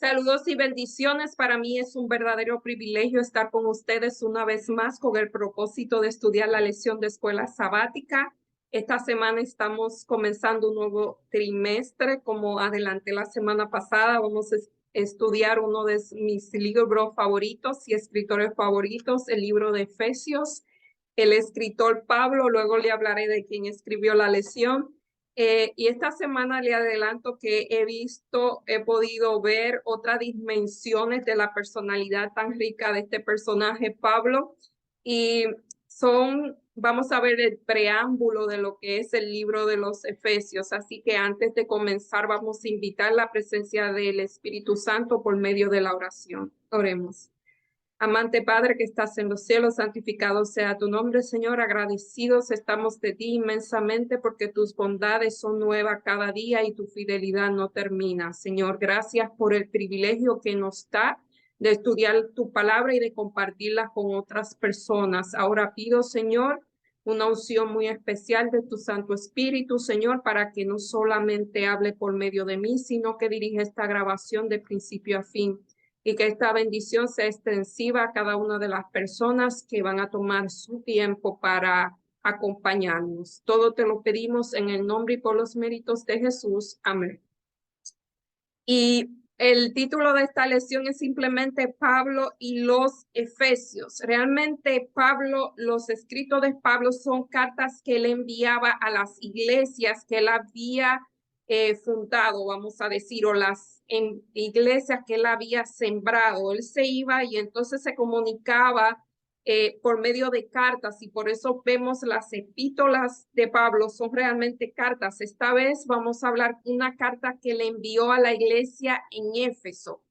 Saludos y bendiciones. Para mí es un verdadero privilegio estar con ustedes una vez más con el propósito de estudiar la lección de escuela sabática. Esta semana estamos comenzando un nuevo trimestre. Como adelanté la semana pasada, vamos a estudiar uno de mis libros favoritos y escritores favoritos, el libro de Efesios. El escritor Pablo, luego le hablaré de quién escribió la lección. Y esta semana le adelanto que he podido ver otras dimensiones de la personalidad tan rica de este personaje, Pablo, y vamos a ver el preámbulo de lo que es el libro de los Efesios. Así que antes de comenzar, vamos a invitar la presencia del Espíritu Santo por medio de la oración. Oremos. Amante Padre que estás en los cielos, santificado sea tu nombre, Señor. Agradecidos estamos de ti inmensamente porque tus bondades son nuevas cada día y tu fidelidad no termina. Señor, gracias por el privilegio que nos da de estudiar tu palabra y de compartirla con otras personas. Ahora pido, Señor, una unción muy especial de tu Santo Espíritu, Señor, para que no solamente hable por medio de mí, sino que dirija esta grabación de principio a fin. Y que esta bendición sea extensiva a cada una de las personas que van a tomar su tiempo para acompañarnos. Todo te lo pedimos en el nombre y por los méritos de Jesús. Amén. Y el título de esta lección es simplemente Pablo y los Efesios. Realmente los escritos de Pablo son cartas que él enviaba a las iglesias que él había fundado, vamos a decir, o las iglesias que él había sembrado. Él se iba y entonces se comunicaba por medio de cartas, y por eso vemos las epístolas de Pablo son realmente cartas. Esta vez vamos a hablar de una carta que le envió a la iglesia en Éfeso.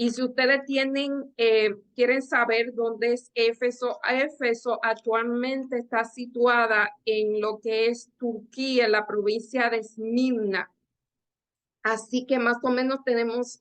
Y si ustedes quieren saber dónde es Éfeso, Éfeso actualmente está situada en lo que es Turquía, en la provincia de Esmirna. Así que más o menos tenemos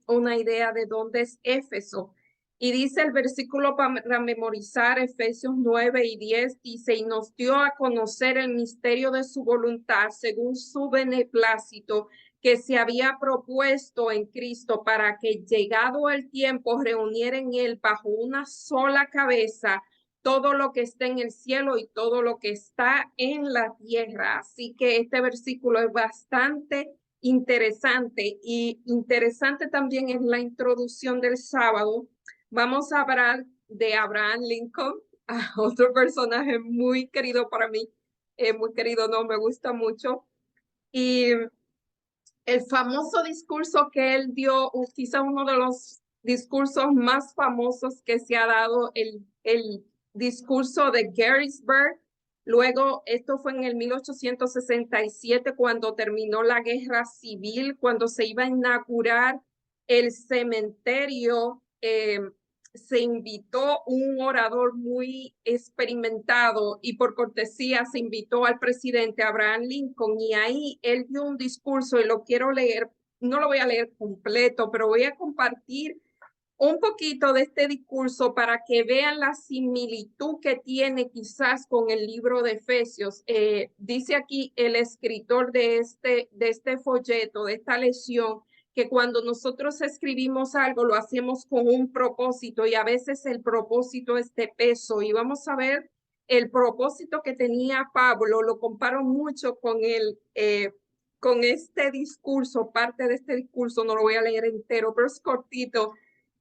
una idea de dónde es Éfeso. Y dice el versículo para memorizar, Efesios 9 y 10, dice, y nos dio a conocer el misterio de su voluntad según su beneplácito que se había propuesto en Cristo, para que llegado el tiempo reuniera en él bajo una sola cabeza todo lo que está en el cielo y todo lo que está en la tierra. Así que este versículo es bastante interesante, y interesante también es la introducción del sábado. Vamos a hablar de Abraham Lincoln, otro personaje muy querido para mí, muy querido, no, me gusta mucho. Y el famoso discurso que él dio, quizá uno de los discursos más famosos que se ha dado, el discurso de Gettysburg. Luego, esto fue en el 1867, cuando terminó la guerra civil, cuando se iba a inaugurar el cementerio. Se invitó un orador muy experimentado, y por cortesía se invitó al presidente Abraham Lincoln, y ahí él dio un discurso, y lo quiero leer. No lo voy a leer completo, pero voy a compartir un poquito de este discurso para que vean la similitud que tiene quizás con el libro de Efesios. Dice aquí el escritor de este folleto, de esta lección, que cuando nosotros escribimos algo lo hacemos con un propósito, y a veces el propósito es de peso. Y vamos a ver el propósito que tenía Pablo. Lo comparo mucho con este discurso, parte de este discurso, no lo voy a leer entero, pero es cortito,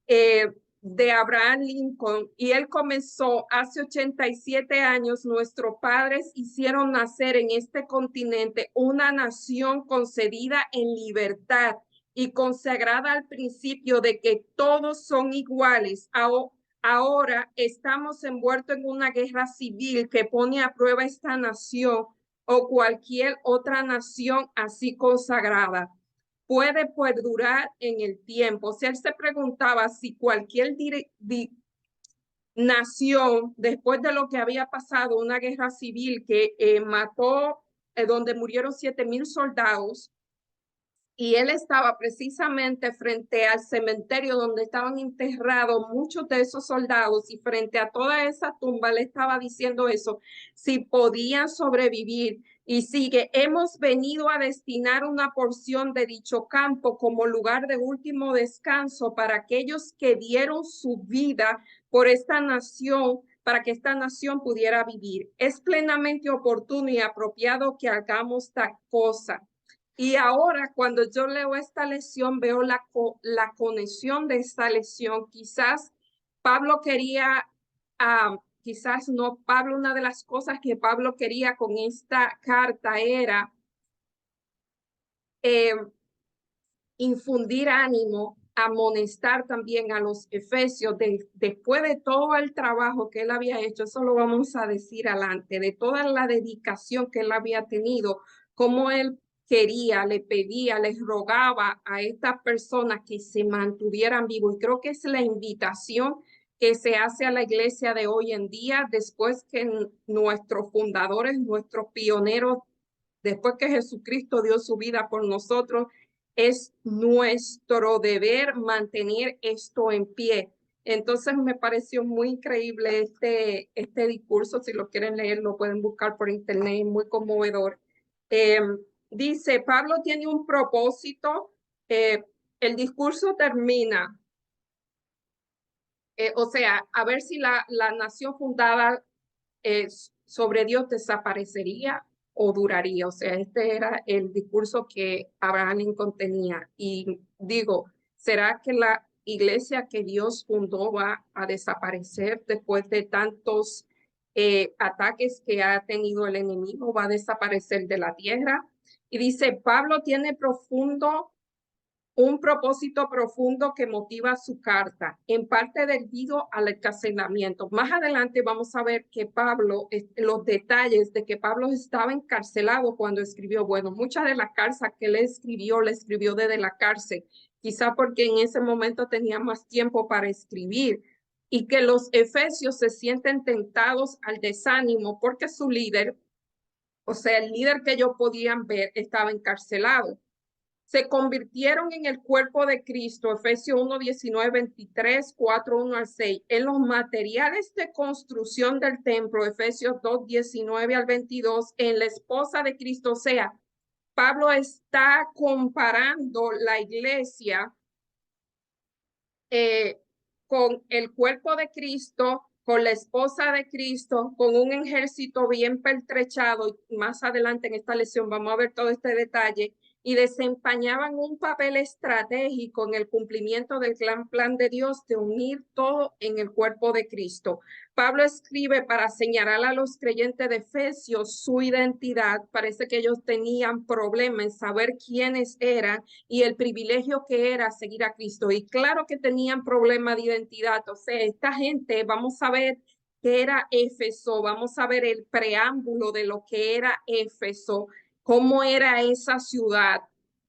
de Abraham Lincoln. Y él comenzó hace 87 años. Nuestros padres hicieron nacer en este continente una nación concebida en libertad y consagrada al principio de que todos son iguales. Ahora estamos envueltos en una guerra civil que pone a prueba esta nación o cualquier otra nación así consagrada. Puede perdurar en el tiempo. O sea, él se preguntaba si cualquier nación, después de lo que había pasado, una guerra civil que mató, donde murieron 7,000 soldados, y él estaba precisamente frente al cementerio donde estaban enterrados muchos de esos soldados, y frente a toda esa tumba le estaba diciendo eso, si podían sobrevivir. Y sigue, hemos venido a destinar una porción de dicho campo como lugar de último descanso para aquellos que dieron su vida por esta nación, para que esta nación pudiera vivir. Es plenamente oportuno y apropiado que hagamos tal cosa. Y ahora, cuando yo leo esta lección, veo la conexión de esta lección. Quizás Pablo quería, quizás no, Pablo, una de las cosas que Pablo quería con esta carta era eh, infundir ánimo, amonestar también a los efesios después de todo el trabajo que él había hecho. Eso lo vamos a decir adelante, de toda la dedicación que él había tenido, cómo él quería, le pedía, les rogaba a estas personas que se mantuvieran vivos. Y creo que es la invitación que se hace a la iglesia de hoy en día, después que nuestros fundadores, nuestros pioneros, después que Jesucristo dio su vida por nosotros, es nuestro deber mantener esto en pie. Entonces me pareció muy increíble este discurso. Si lo quieren leer, lo pueden buscar por internet, muy conmovedor. Eh, Dice, Pablo tiene un propósito. El discurso termina, o sea, a ver si la nación fundada sobre Dios desaparecería o duraría. O sea, este era el discurso que Abraham Lincoln tenía. Y digo, ¿será que la iglesia que Dios fundó va a desaparecer después de tantos ataques que ha tenido el enemigo? ¿Va a desaparecer de la tierra? Y dice, Pablo tiene un propósito profundo que motiva su carta, en parte debido al encarcelamiento. Más adelante vamos a ver que Pablo, los detalles de que Pablo estaba encarcelado cuando escribió. Bueno, muchas de las cartas que le escribió desde la cárcel, quizá porque en ese momento tenía más tiempo para escribir, y que los efesios se sienten tentados al desánimo porque su líder, o sea, el líder que ellos podían ver, estaba encarcelado. Se convirtieron en el cuerpo de Cristo, Efesios 1, 19, 23, 4, 1 al 6, en los materiales de construcción del templo, Efesios 2, 19 al 22, en la esposa de Cristo. O sea, Pablo está comparando la iglesia eh, con el cuerpo de Cristo, con la esposa de Cristo, con un ejército bien pertrechado. Y más adelante en esta lección vamos a ver todo este detalle, y desempeñaban un papel estratégico en el cumplimiento del gran plan de Dios de unir todo en el cuerpo de Cristo. Pablo escribe para señalar a los creyentes de Efesios su identidad. Parece que ellos tenían problemas en saber quiénes eran y el privilegio que era seguir a Cristo. Y claro que tenían problema de identidad. O sea, esta gente, vamos a ver qué era Éfeso, vamos a ver el preámbulo de lo que era Éfeso, cómo era esa ciudad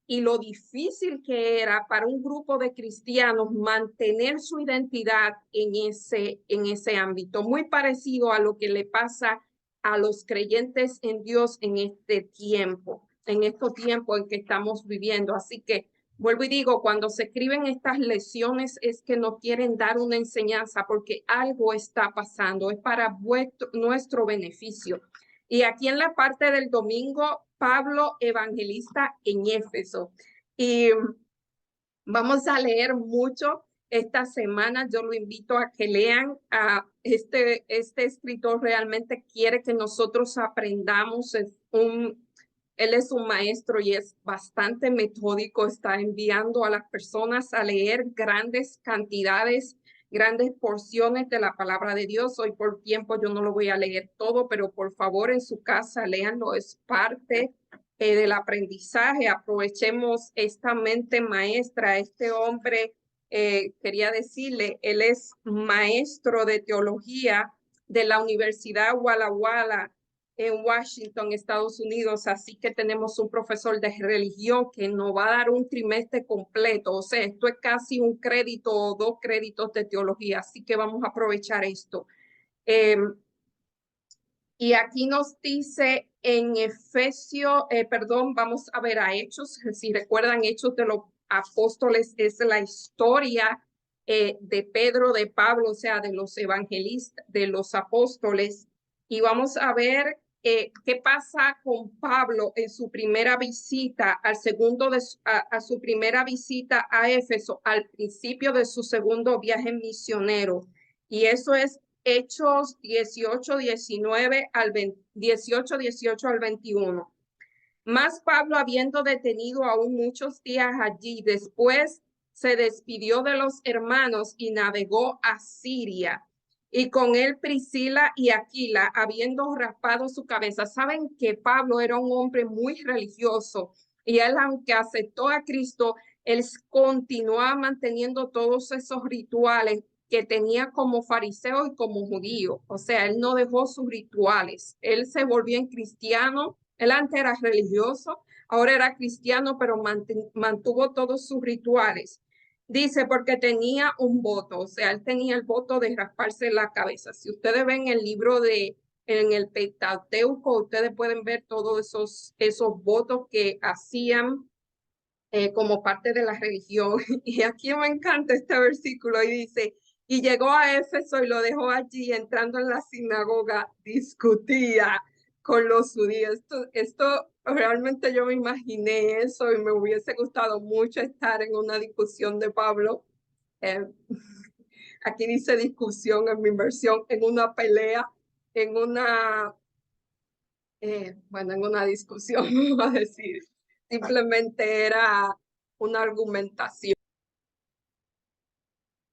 y lo difícil que era para un grupo de cristianos mantener su identidad en ese ámbito, muy parecido a lo que le pasa a los creyentes en Dios en este tiempo, en estos tiempos en que estamos viviendo. Así que vuelvo y digo, cuando se escriben estas lecciones es que no quieren dar una enseñanza porque algo está pasando, es para nuestro beneficio. Y aquí en la parte del domingo, Pablo evangelista en Éfeso. Y vamos a leer mucho esta semana. Yo lo invito a que lean. A este escritor realmente quiere que nosotros aprendamos. Él es un maestro y es bastante metódico. Está enviando a las personas a leer grandes cantidades, grandes porciones de la palabra de Dios. Hoy por tiempo yo no lo voy a leer todo, pero por favor en su casa léanlo. Es parte del aprendizaje. Aprovechemos esta mente maestra. Este hombre, quería decirle, él es maestro de teología de la Universidad Walla Walla en Washington, Estados Unidos. Así que tenemos un profesor de religión que nos va a dar un trimestre completo. O sea, esto es casi un crédito o 2 créditos de teología. Así que vamos a aprovechar esto. Y aquí nos dice en vamos a ver a Hechos. Si recuerdan, Hechos de los Apóstoles es la historia de Pedro, de Pablo, o sea, de los evangelistas, de los apóstoles. Y vamos a ver qué pasa con Pablo en su primera visita, a su primera visita a Éfeso, al principio de su segundo viaje misionero. Y eso es Hechos 18, 18 al 21. Mas Pablo, habiendo detenido aún muchos días allí, después se despidió de los hermanos y navegó a Siria. Y con él Priscila y Aquila, habiendo raspado su cabeza. Saben que Pablo era un hombre muy religioso y él, aunque aceptó a Cristo, él continuaba manteniendo todos esos rituales que tenía como fariseo y como judío. O sea, él no dejó sus rituales. Él se volvió en cristiano. Él antes era religioso, ahora era cristiano, pero mantuvo todos sus rituales. Dice, porque tenía un voto, o sea, él tenía el voto de rasparse la cabeza. Si ustedes ven el libro en el Pentateuco, ustedes pueden ver todos esos votos que hacían como parte de la religión. Y aquí me encanta este versículo y dice, y llegó a Éfeso y lo dejó allí, entrando en la sinagoga, discutía con los judíos. Esto realmente yo me imaginé eso y me hubiese gustado mucho estar en una discusión de Pablo. Eh, aquí dice discusión en mi versión, en una pelea, en en una discusión, vamos a decir. Simplemente era una argumentación.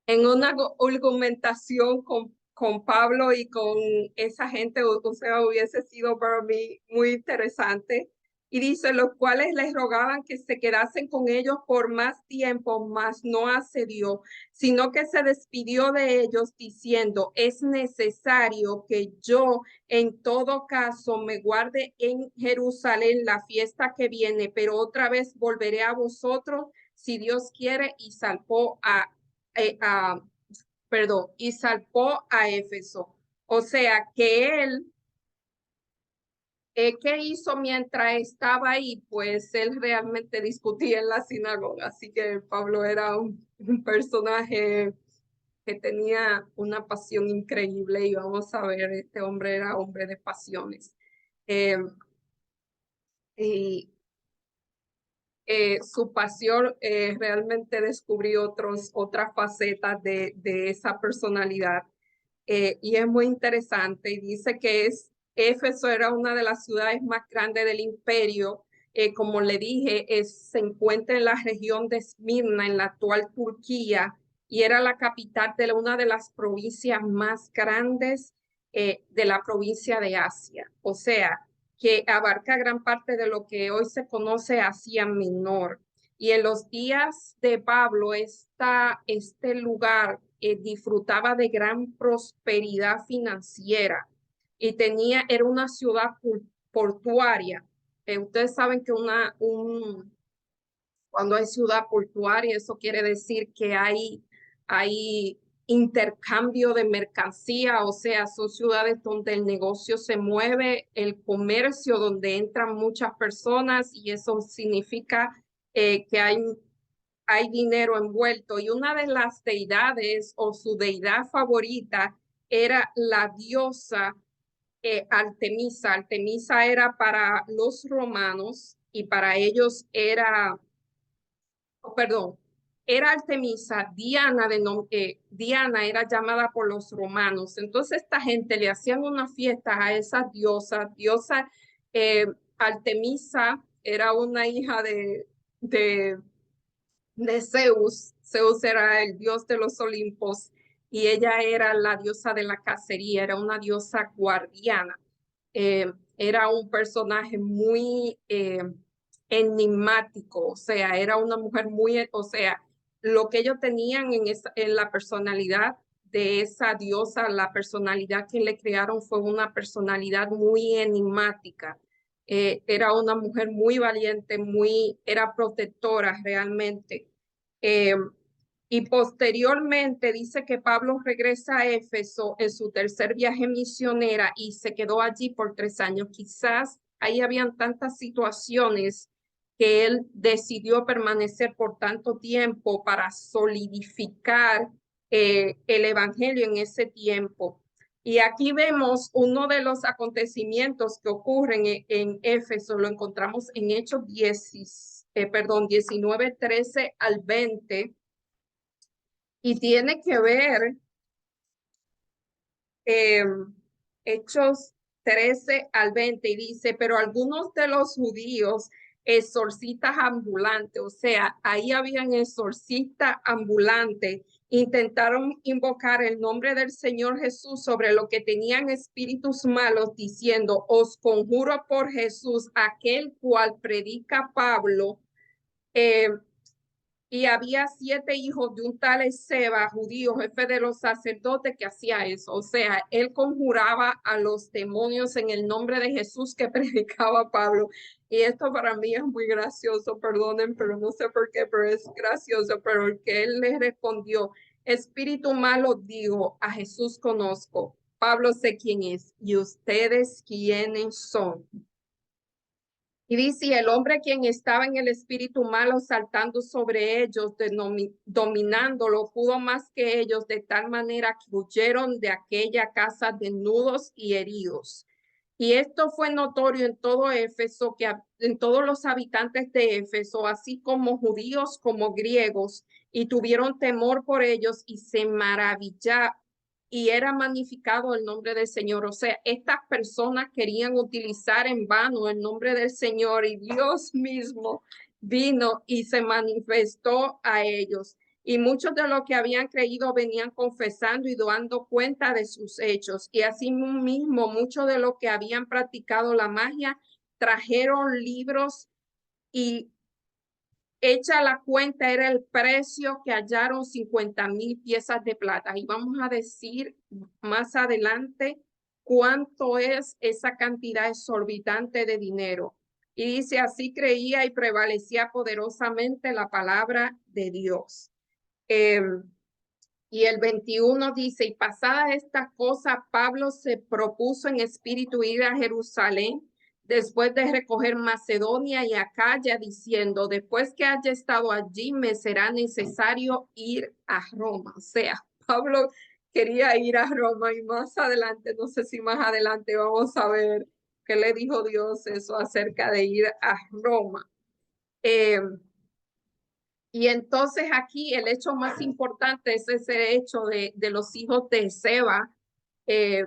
En una argumentación con Pablo y con esa gente, o sea, hubiese sido para mí muy interesante. Y dice, los cuales les rogaban que se quedasen con ellos por más tiempo, mas no accedió, sino que se despidió de ellos diciendo, es necesario que yo en todo caso me guarde en Jerusalén la fiesta que viene, pero otra vez volveré a vosotros si Dios quiere, y eh, a, y salpó a Éfeso. O sea que él, ¿qué hizo mientras estaba ahí? Pues él realmente discutía en la sinagoga. Así que Pablo era un personaje que tenía una pasión increíble y vamos a ver, este hombre era hombre de pasiones. Eh, y su pasión realmente descubrió otras facetas de esa personalidad. Y es muy interesante. Y dice que Éfeso era una de las ciudades más grandes del imperio. Como le dije, se encuentra en la región de Esmirna, en la actual Turquía, y era la capital de una de las provincias más grandes de la provincia de Asia. O sea, que abarca gran parte de lo que hoy se conoce Asia Menor. Y en los días de Pablo, este lugar disfrutaba de gran prosperidad financiera y era una ciudad portuaria. Ustedes saben que cuando hay ciudad portuaria, eso quiere decir que hay intercambio de mercancía, o sea, son ciudades donde el negocio se mueve, el comercio, donde entran muchas personas y eso significa que hay dinero envuelto. Y una de las deidades o su deidad favorita era la diosa Artemisa. Artemisa era para los romanos y para ellos perdón, era Artemisa, Diana era llamada por los romanos. Entonces esta gente le hacían una fiesta a esa diosa Artemisa era una hija de Zeus. Zeus era el dios de los Olimpos y ella era la diosa de la cacería, era una diosa guardiana. Era un personaje muy enigmático, o sea, era una mujer muy, o sea, lo que ellos tenían en la personalidad de esa diosa, la personalidad que le crearon fue una personalidad muy enigmática. Era una mujer muy valiente, era protectora realmente. Eh, y posteriormente dice que Pablo regresa a Éfeso en su tercer viaje misionera y se quedó allí por 3 años. Quizás ahí habían tantas situaciones que él decidió permanecer por tanto tiempo para solidificar el evangelio en ese tiempo. Y aquí vemos uno de los acontecimientos que ocurren en Éfeso, lo encontramos en Hechos 19, 13 al 20, y tiene que ver eh, Hechos 13 al 20, y dice, pero algunos de los judíos exorcistas ambulantes, o sea, ahí habían exorcistas ambulantes, intentaron invocar el nombre del Señor Jesús sobre lo que tenían espíritus malos, diciendo, os conjuro por Jesús, aquel cual predica Pablo, y había 7 hijos de un tal Esceva, judío, jefe de los sacerdotes, que hacía eso. O sea, él conjuraba a los demonios en el nombre de Jesús que predicaba Pablo. Y esto para mí es muy gracioso, perdonen, pero no sé por qué, pero es gracioso. Pero el que él le respondió, espíritu malo, digo, a Jesús conozco. Pablo sé quién es. ¿Y ustedes quiénes son? Y dice, el hombre quien estaba en el espíritu malo saltando sobre ellos, dominándolo, pudo más que ellos, de tal manera que huyeron de aquella casa desnudos y heridos. Y esto fue notorio en todo Éfeso, en todos los habitantes de Éfeso, así como judíos como griegos, y tuvieron temor por ellos y se maravillaron, y era magnificado el nombre del Señor. O sea, estas personas querían utilizar en vano el nombre del Señor, y Dios mismo vino y se manifestó a ellos. Y muchos de los que habían creído venían confesando y dando cuenta de sus hechos. Y asimismo, muchos de los que habían practicado la magia trajeron libros, y hecha la cuenta era el precio que hallaron 50,000 piezas de plata. Y vamos a decir más adelante cuánto es esa cantidad exorbitante de dinero. Y dice, así creía y prevalecía poderosamente la palabra de Dios. Y el 21 dice, y pasada esta cosa, Pablo se propuso en espíritu ir a Jerusalén después de recoger Macedonia y Acaya, diciendo, después que haya estado allí, me será necesario ir a Roma. O sea, Pablo quería ir a Roma, y más adelante, no sé si más adelante vamos a ver qué le dijo Dios eso acerca de ir a Roma. Y entonces aquí el hecho más importante es ese hecho de los hijos de Seba, eh,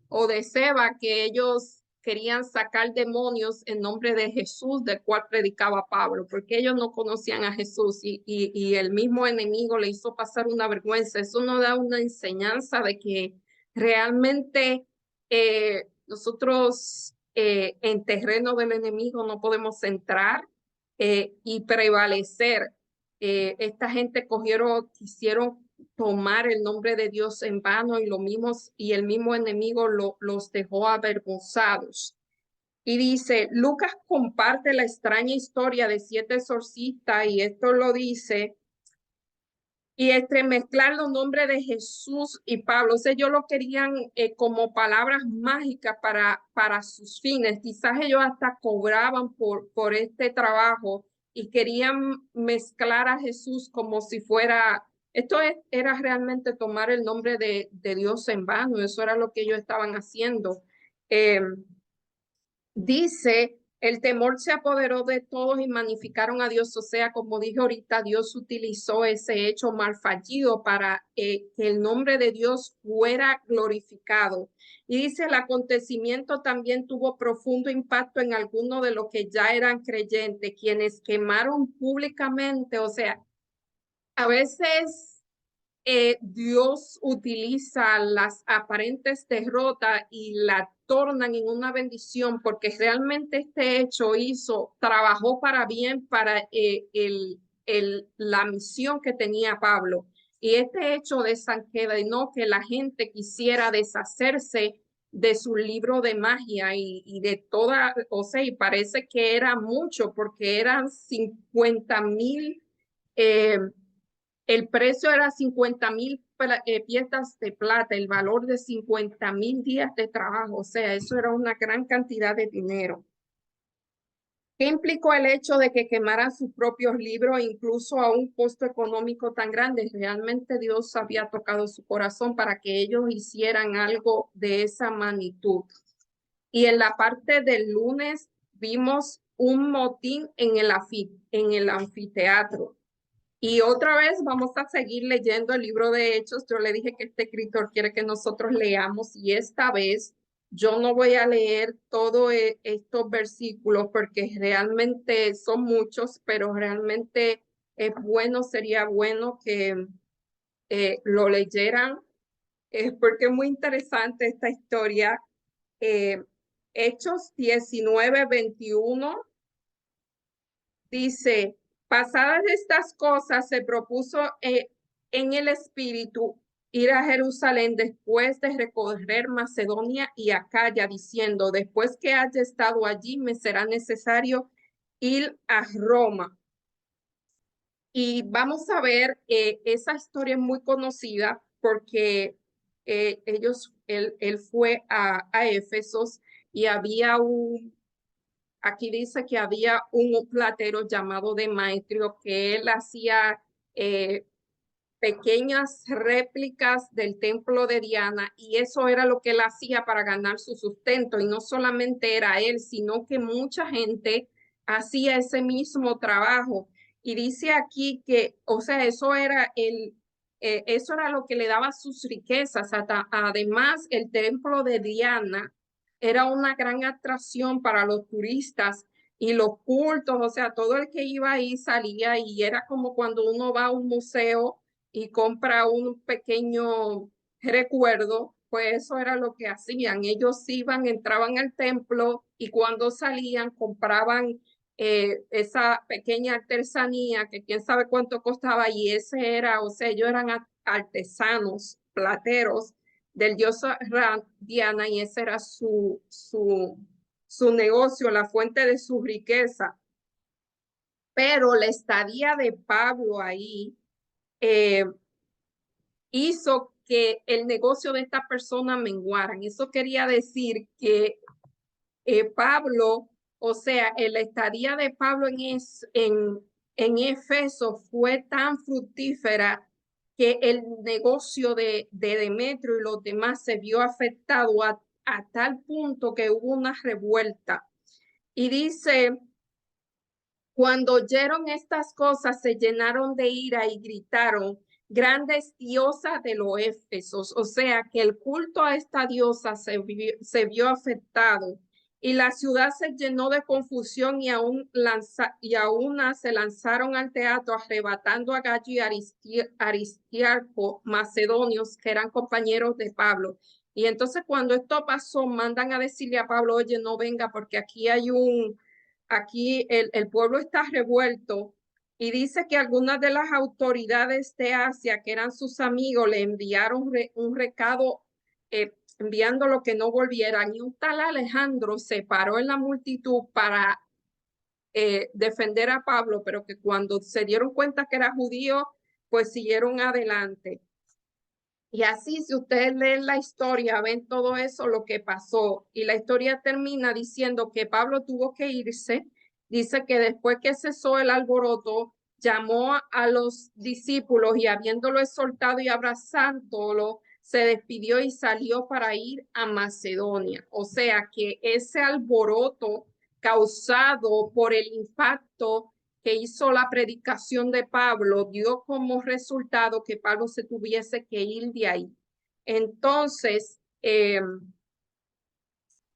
o de Seba, que ellos querían sacar demonios en nombre de Jesús, del cual predicaba Pablo, porque ellos no conocían a Jesús, y el mismo enemigo le hizo pasar una vergüenza. Eso nos da una enseñanza de que realmente nosotros en terreno del enemigo no podemos entrar y prevalecer. Esta gente quisieron tomar el nombre de Dios en vano, y el mismo enemigo los dejó avergonzados. Y dice, Lucas comparte la extraña historia de 7 exorcistas, y esto lo dice, y entremezclar los nombres de Jesús y Pablo. O sea, ellos lo querían como palabras mágicas para sus fines. Quizás ellos hasta cobraban por este trabajo, y querían mezclar a Jesús como si fuera, era realmente tomar el nombre de Dios en vano. Eso era lo que ellos estaban haciendo. Dice, el temor se apoderó de todos y magnificaron a Dios. O sea, como dije ahorita, Dios utilizó ese hecho mal fallido para que el nombre de Dios fuera glorificado. Y dice, el acontecimiento también tuvo profundo impacto en algunos de los que ya eran creyentes, quienes quemaron públicamente. O sea, a veces Dios utiliza las aparentes derrotas y la tornan en una bendición, porque realmente este hecho trabajó para bien para la misión que tenía Pablo. Y este hecho desencadenó que la gente quisiera deshacerse de su libro de magia y de toda, o sea, y parece que era mucho, porque eran 50,000 el precio era 50,000 piezas de plata, el valor de 50,000 días de trabajo. O sea, eso era una gran cantidad de dinero. ¿Qué implicó el hecho de que quemaran sus propios libros, incluso a un costo económico tan grande? Realmente Dios había tocado su corazón para que ellos hicieran algo de esa magnitud. Y en la parte del lunes vimos un motín en el anfiteatro. Y otra vez vamos a seguir leyendo el libro de Hechos. Yo le dije que este escritor quiere que nosotros leamos y esta vez yo no voy a leer todos estos versículos porque realmente son muchos, pero realmente es bueno, sería bueno que lo leyeran porque es muy interesante esta historia. Eh, Hechos 19:21 dice, pasadas estas cosas, se propuso en el espíritu ir a Jerusalén después de recorrer Macedonia y Acaya, diciendo, después que haya estado allí, me será necesario ir a Roma. Y vamos a ver, esa historia es muy conocida porque él fue a Éfesos y había aquí dice que había un platero llamado Demetrio que él hacía eh, pequeñas réplicas del templo de Diana y eso era lo que él hacía para ganar su sustento. Y no solamente era él, sino que mucha gente hacía ese mismo trabajo. Y dice aquí que, o sea, eso era lo que le daba sus riquezas. Además, el templo de Diana era una gran atracción para los turistas y los cultos, o sea, todo el que iba ahí salía y era como cuando uno va a un museo y compra un pequeño recuerdo, pues eso era lo que hacían. Ellos iban, entraban al templo y cuando salían compraban esa pequeña artesanía que quién sabe cuánto costaba y ese era, o sea, ellos eran artesanos, plateros del dios Diana y ese era su negocio, la fuente de su riqueza. Pero la estadía de Pablo ahí eh, hizo que el negocio de esta persona menguaran. Eso quería decir que Pablo, o sea, la estadía de Pablo en Éfeso fue tan fructífera que el negocio de Demetrio y los demás se vio afectado a tal punto que hubo una revuelta. Y dice, cuando oyeron estas cosas, se llenaron de ira y gritaron, grandes diosas de los Éfesos. O sea que el culto a esta diosa se vio afectado y la ciudad se llenó de confusión y aún se lanzaron al teatro arrebatando a Gallo y Aristarco, macedonios, que eran compañeros de Pablo. Y entonces cuando esto pasó, mandan a decirle a Pablo, oye, no venga porque aquí el pueblo está revuelto y dice que algunas de las autoridades de Asia, que eran sus amigos, le enviaron un recado enviándolo que no volvieran. Y un tal Alejandro se paró en la multitud para defender a Pablo, pero que cuando se dieron cuenta que era judío, pues siguieron adelante. Y así, si ustedes leen la historia, ven todo eso, lo que pasó. Y la historia termina diciendo que Pablo tuvo que irse. Dice que después que cesó el alboroto, llamó a los discípulos y habiéndolo exhortado y abrazándolo, se despidió y salió para ir a Macedonia. O sea que ese alboroto causado por el impacto que hizo la predicación de Pablo dio como resultado que Pablo se tuviese que ir de ahí. Entonces,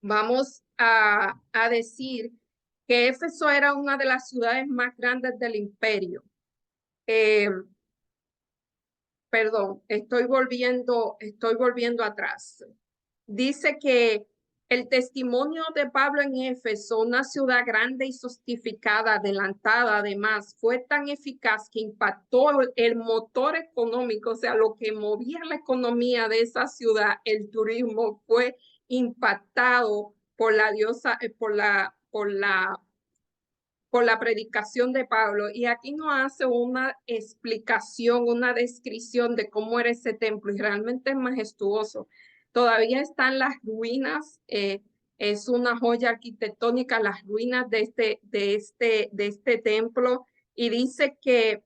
vamos a decir que Éfeso era una de las ciudades más grandes del imperio. Eh, Perdón, estoy volviendo atrás. Dice que el testimonio de Pablo en Éfeso, una ciudad grande y sostificada, adelantada además, fue tan eficaz que impactó el motor económico, o sea, lo que movía la economía de esa ciudad, el turismo, fue impactado por la diosa, por la predicación de Pablo. Y aquí nos hace una explicación, una descripción de cómo era ese templo y realmente es majestuoso. Todavía están las ruinas Es una joya arquitectónica, las ruinas de este templo, y dice que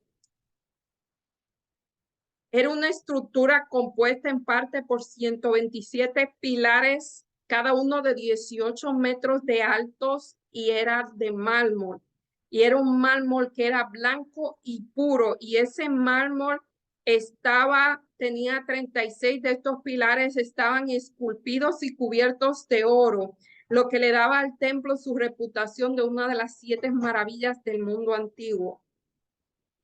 era una estructura compuesta en parte por 127 pilares, cada uno de 18 metros de altos, y era de mármol. Y era un mármol que era blanco y puro, y ese mármol tenía 36 de estos pilares, estaban esculpidos y cubiertos de oro, lo que le daba al templo su reputación de una de las 7 maravillas del mundo antiguo.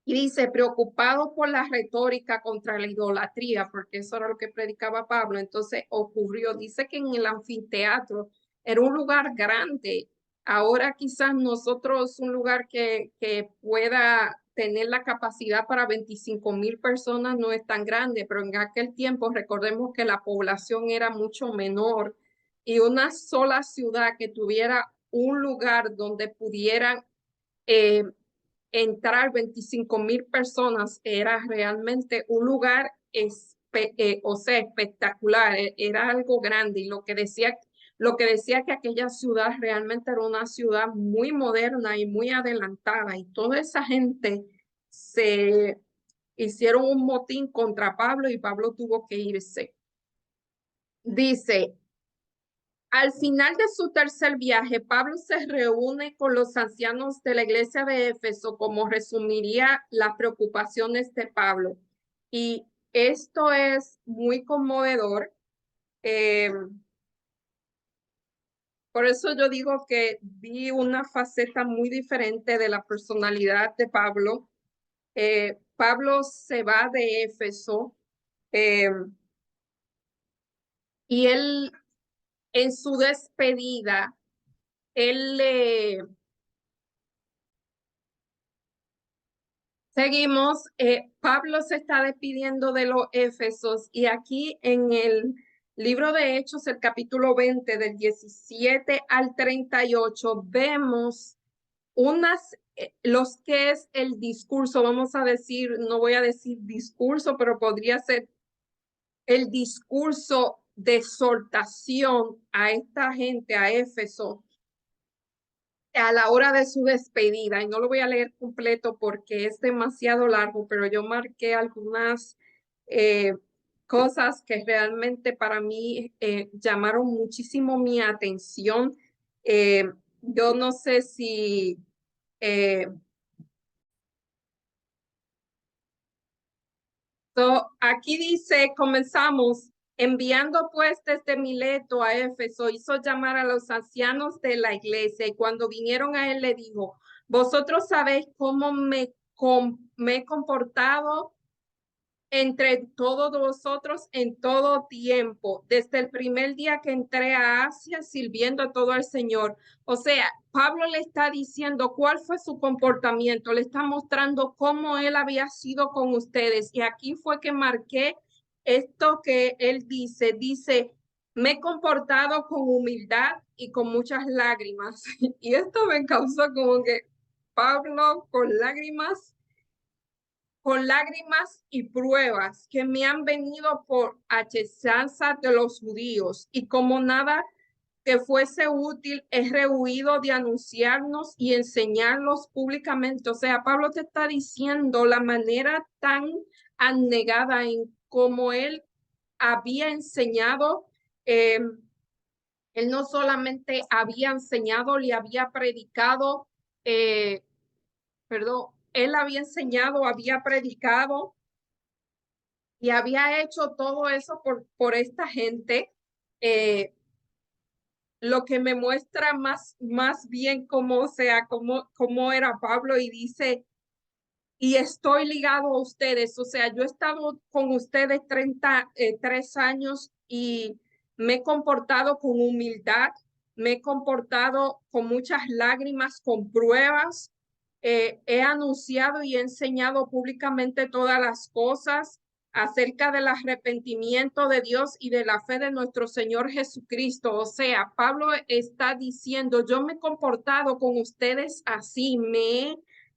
Y dice, preocupado por la retórica contra la idolatría, porque eso era lo que predicaba Pablo, entonces ocurrió, dice que en el anfiteatro era un lugar grande. Ahora quizás nosotros un lugar que pueda tener la capacidad para 25,000 personas no es tan grande, pero en aquel tiempo recordemos que la población era mucho menor, y una sola ciudad que tuviera un lugar donde pudieran eh, entrar 25,000 personas era realmente un lugar o sea, espectacular, era algo grande, y lo que decía que aquella ciudad realmente era una ciudad muy moderna y muy adelantada, y toda esa gente se hicieron un motín contra Pablo y Pablo tuvo que irse. Dice, al final de su tercer viaje, Pablo se reúne con los ancianos de la iglesia de Éfeso, como resumiría las preocupaciones de Pablo. Y esto es muy conmovedor. Eh, por eso yo digo que vi una faceta muy diferente de la personalidad de Pablo. Pablo se va de Éfeso, eh, y él en su despedida, él le... Seguimos, Pablo se está despidiendo de los Éfesos, y aquí en el libro de Hechos, el capítulo 20, del 17 al 38, vemos los que es el discurso, vamos a decir, no voy a decir discurso, pero podría ser el discurso de exhortación a esta gente, a Éfeso, a la hora de su despedida. Y no lo voy a leer completo porque es demasiado largo, pero yo marqué algunas eh, cosas que realmente para mí llamaron muchísimo mi atención. Yo no sé si eh, aquí dice, comenzamos. Enviando pues desde Mileto a Éfeso, hizo llamar a los ancianos de la iglesia, y cuando vinieron a él le dijo, vosotros sabéis cómo me he comportado entre todos vosotros en todo tiempo, desde el primer día que entré a Asia, sirviendo a todo el Señor. O sea, Pablo le está diciendo cuál fue su comportamiento, le está mostrando cómo él había sido con ustedes. Y aquí fue que marqué esto que él dice, me he comportado con humildad y con muchas lágrimas. Y esto me causó como que Pablo con lágrimas y pruebas que me han venido por acechanza de los judíos, y como nada que fuese útil, he rehuido de anunciarnos y enseñarlos públicamente. O sea, Pablo te está diciendo la manera tan anegada en cómo él había enseñado. Él no solamente había enseñado, le había predicado, eh, perdón, él había enseñado, había predicado y había hecho todo eso por esta gente. eh, lo que me muestra más bien cómo, sea, cómo era Pablo, y dice, y estoy ligado a ustedes. O sea, yo he estado con ustedes 33 años, y me he comportado con humildad, me he comportado con muchas lágrimas, con pruebas. He anunciado y he enseñado públicamente todas las cosas acerca del arrepentimiento de Dios y de la fe de nuestro Señor Jesucristo. O sea, Pablo está diciendo, yo me he comportado con ustedes así,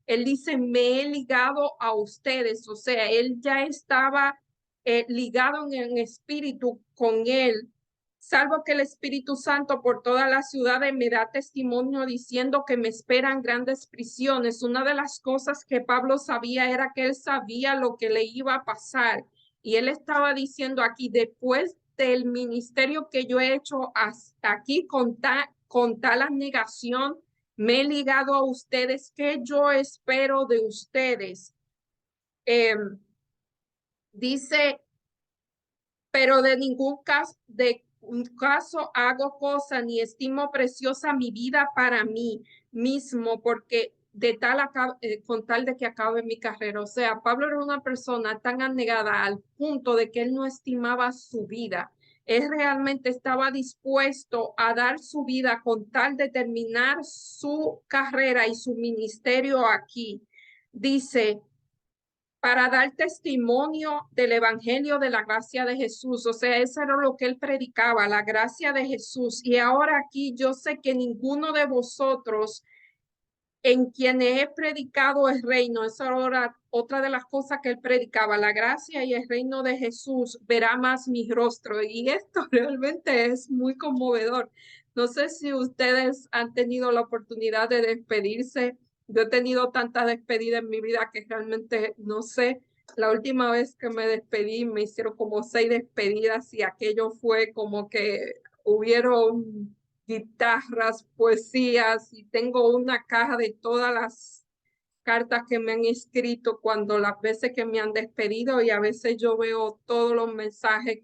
él dice, me he ligado a ustedes. O sea, él ya estaba ligado en el espíritu con él, salvo que el Espíritu Santo por todas las ciudades me da testimonio diciendo que me esperan grandes prisiones. Una de las cosas que Pablo sabía era que él sabía lo que le iba a pasar. Y él estaba diciendo aquí, después del ministerio que yo he hecho hasta aquí con tal abnegación, me he ligado a ustedes. ¿Qué yo espero de ustedes? Dice, pero de ningún caso, de un caso hago cosa ni estimo preciosa mi vida para mí mismo, porque con tal de que acabe mi carrera. O sea, Pablo era una persona tan anegada al punto de que él no estimaba su vida. Él realmente estaba dispuesto a dar su vida con tal de terminar su carrera y su ministerio aquí. Dice, para dar testimonio del evangelio de la gracia de Jesús. O sea, eso era lo que él predicaba, la gracia de Jesús. Y ahora aquí yo sé que ninguno de vosotros en quienes he predicado el reino, esa era otra de las cosas que él predicaba, la gracia y el reino de Jesús, verá más mi rostro. Y esto realmente es muy conmovedor. No sé si ustedes han tenido la oportunidad de despedirse. Yo he tenido tantas despedidas en mi vida que realmente no sé. La última vez que me despedí me hicieron como 6 despedidas y aquello fue como que hubieron guitarras, poesías y tengo una caja de todas las cartas que me han escrito cuando las veces que me han despedido y a veces yo veo todos los mensajes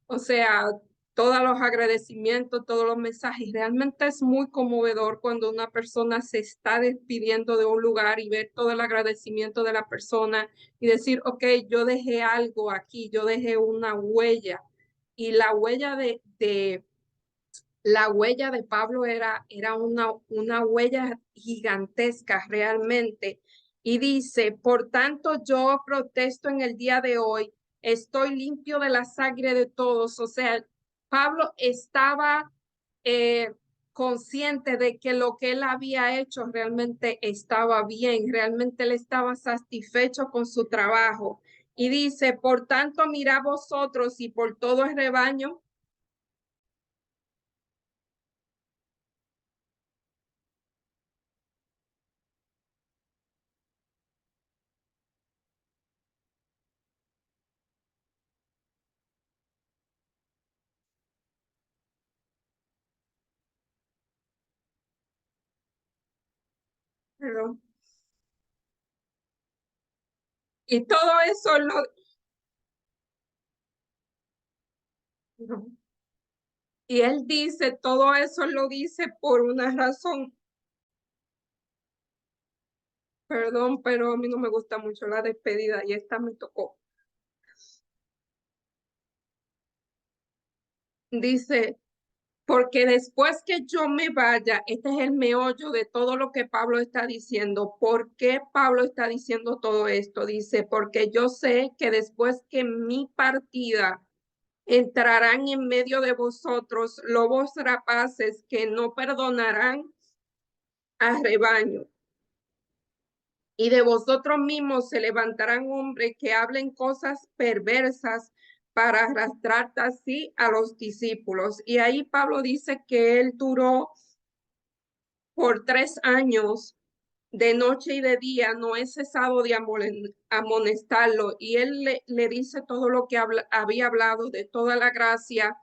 o sea, todos los agradecimientos, todos los mensajes. Realmente es muy conmovedor cuando una persona se está despidiendo de un lugar y ver todo el agradecimiento de la persona y decir, ok, yo dejé algo aquí, yo dejé una huella. Y la huella de Pablo era una huella gigantesca realmente. Y dice, por tanto, yo protesto en el día de hoy, estoy limpio de la sangre de todos. O sea, Pablo estaba eh, consciente de que lo que él había hecho realmente estaba bien, realmente él estaba satisfecho con su trabajo. Y dice, por tanto, mira vosotros y por todo el rebaño. Perdón. Y todo eso no. Y él dice, todo eso lo dice por una razón. Perdón, pero a mí no me gusta mucho la despedida y esta me tocó. Dice, porque después que yo me vaya, este es el meollo de todo lo que Pablo está diciendo. ¿Por qué Pablo está diciendo todo esto? Dice, porque yo sé que después que mi partida entrarán en medio de vosotros lobos rapaces que no perdonarán al rebaño. Y de vosotros mismos se levantarán hombres que hablen cosas perversas para arrastrar así a los discípulos. Y ahí Pablo dice que él duró por 3 años, de noche y de día, no he cesado de amonestarlo. Y él le dice todo lo que había hablado de toda la gracia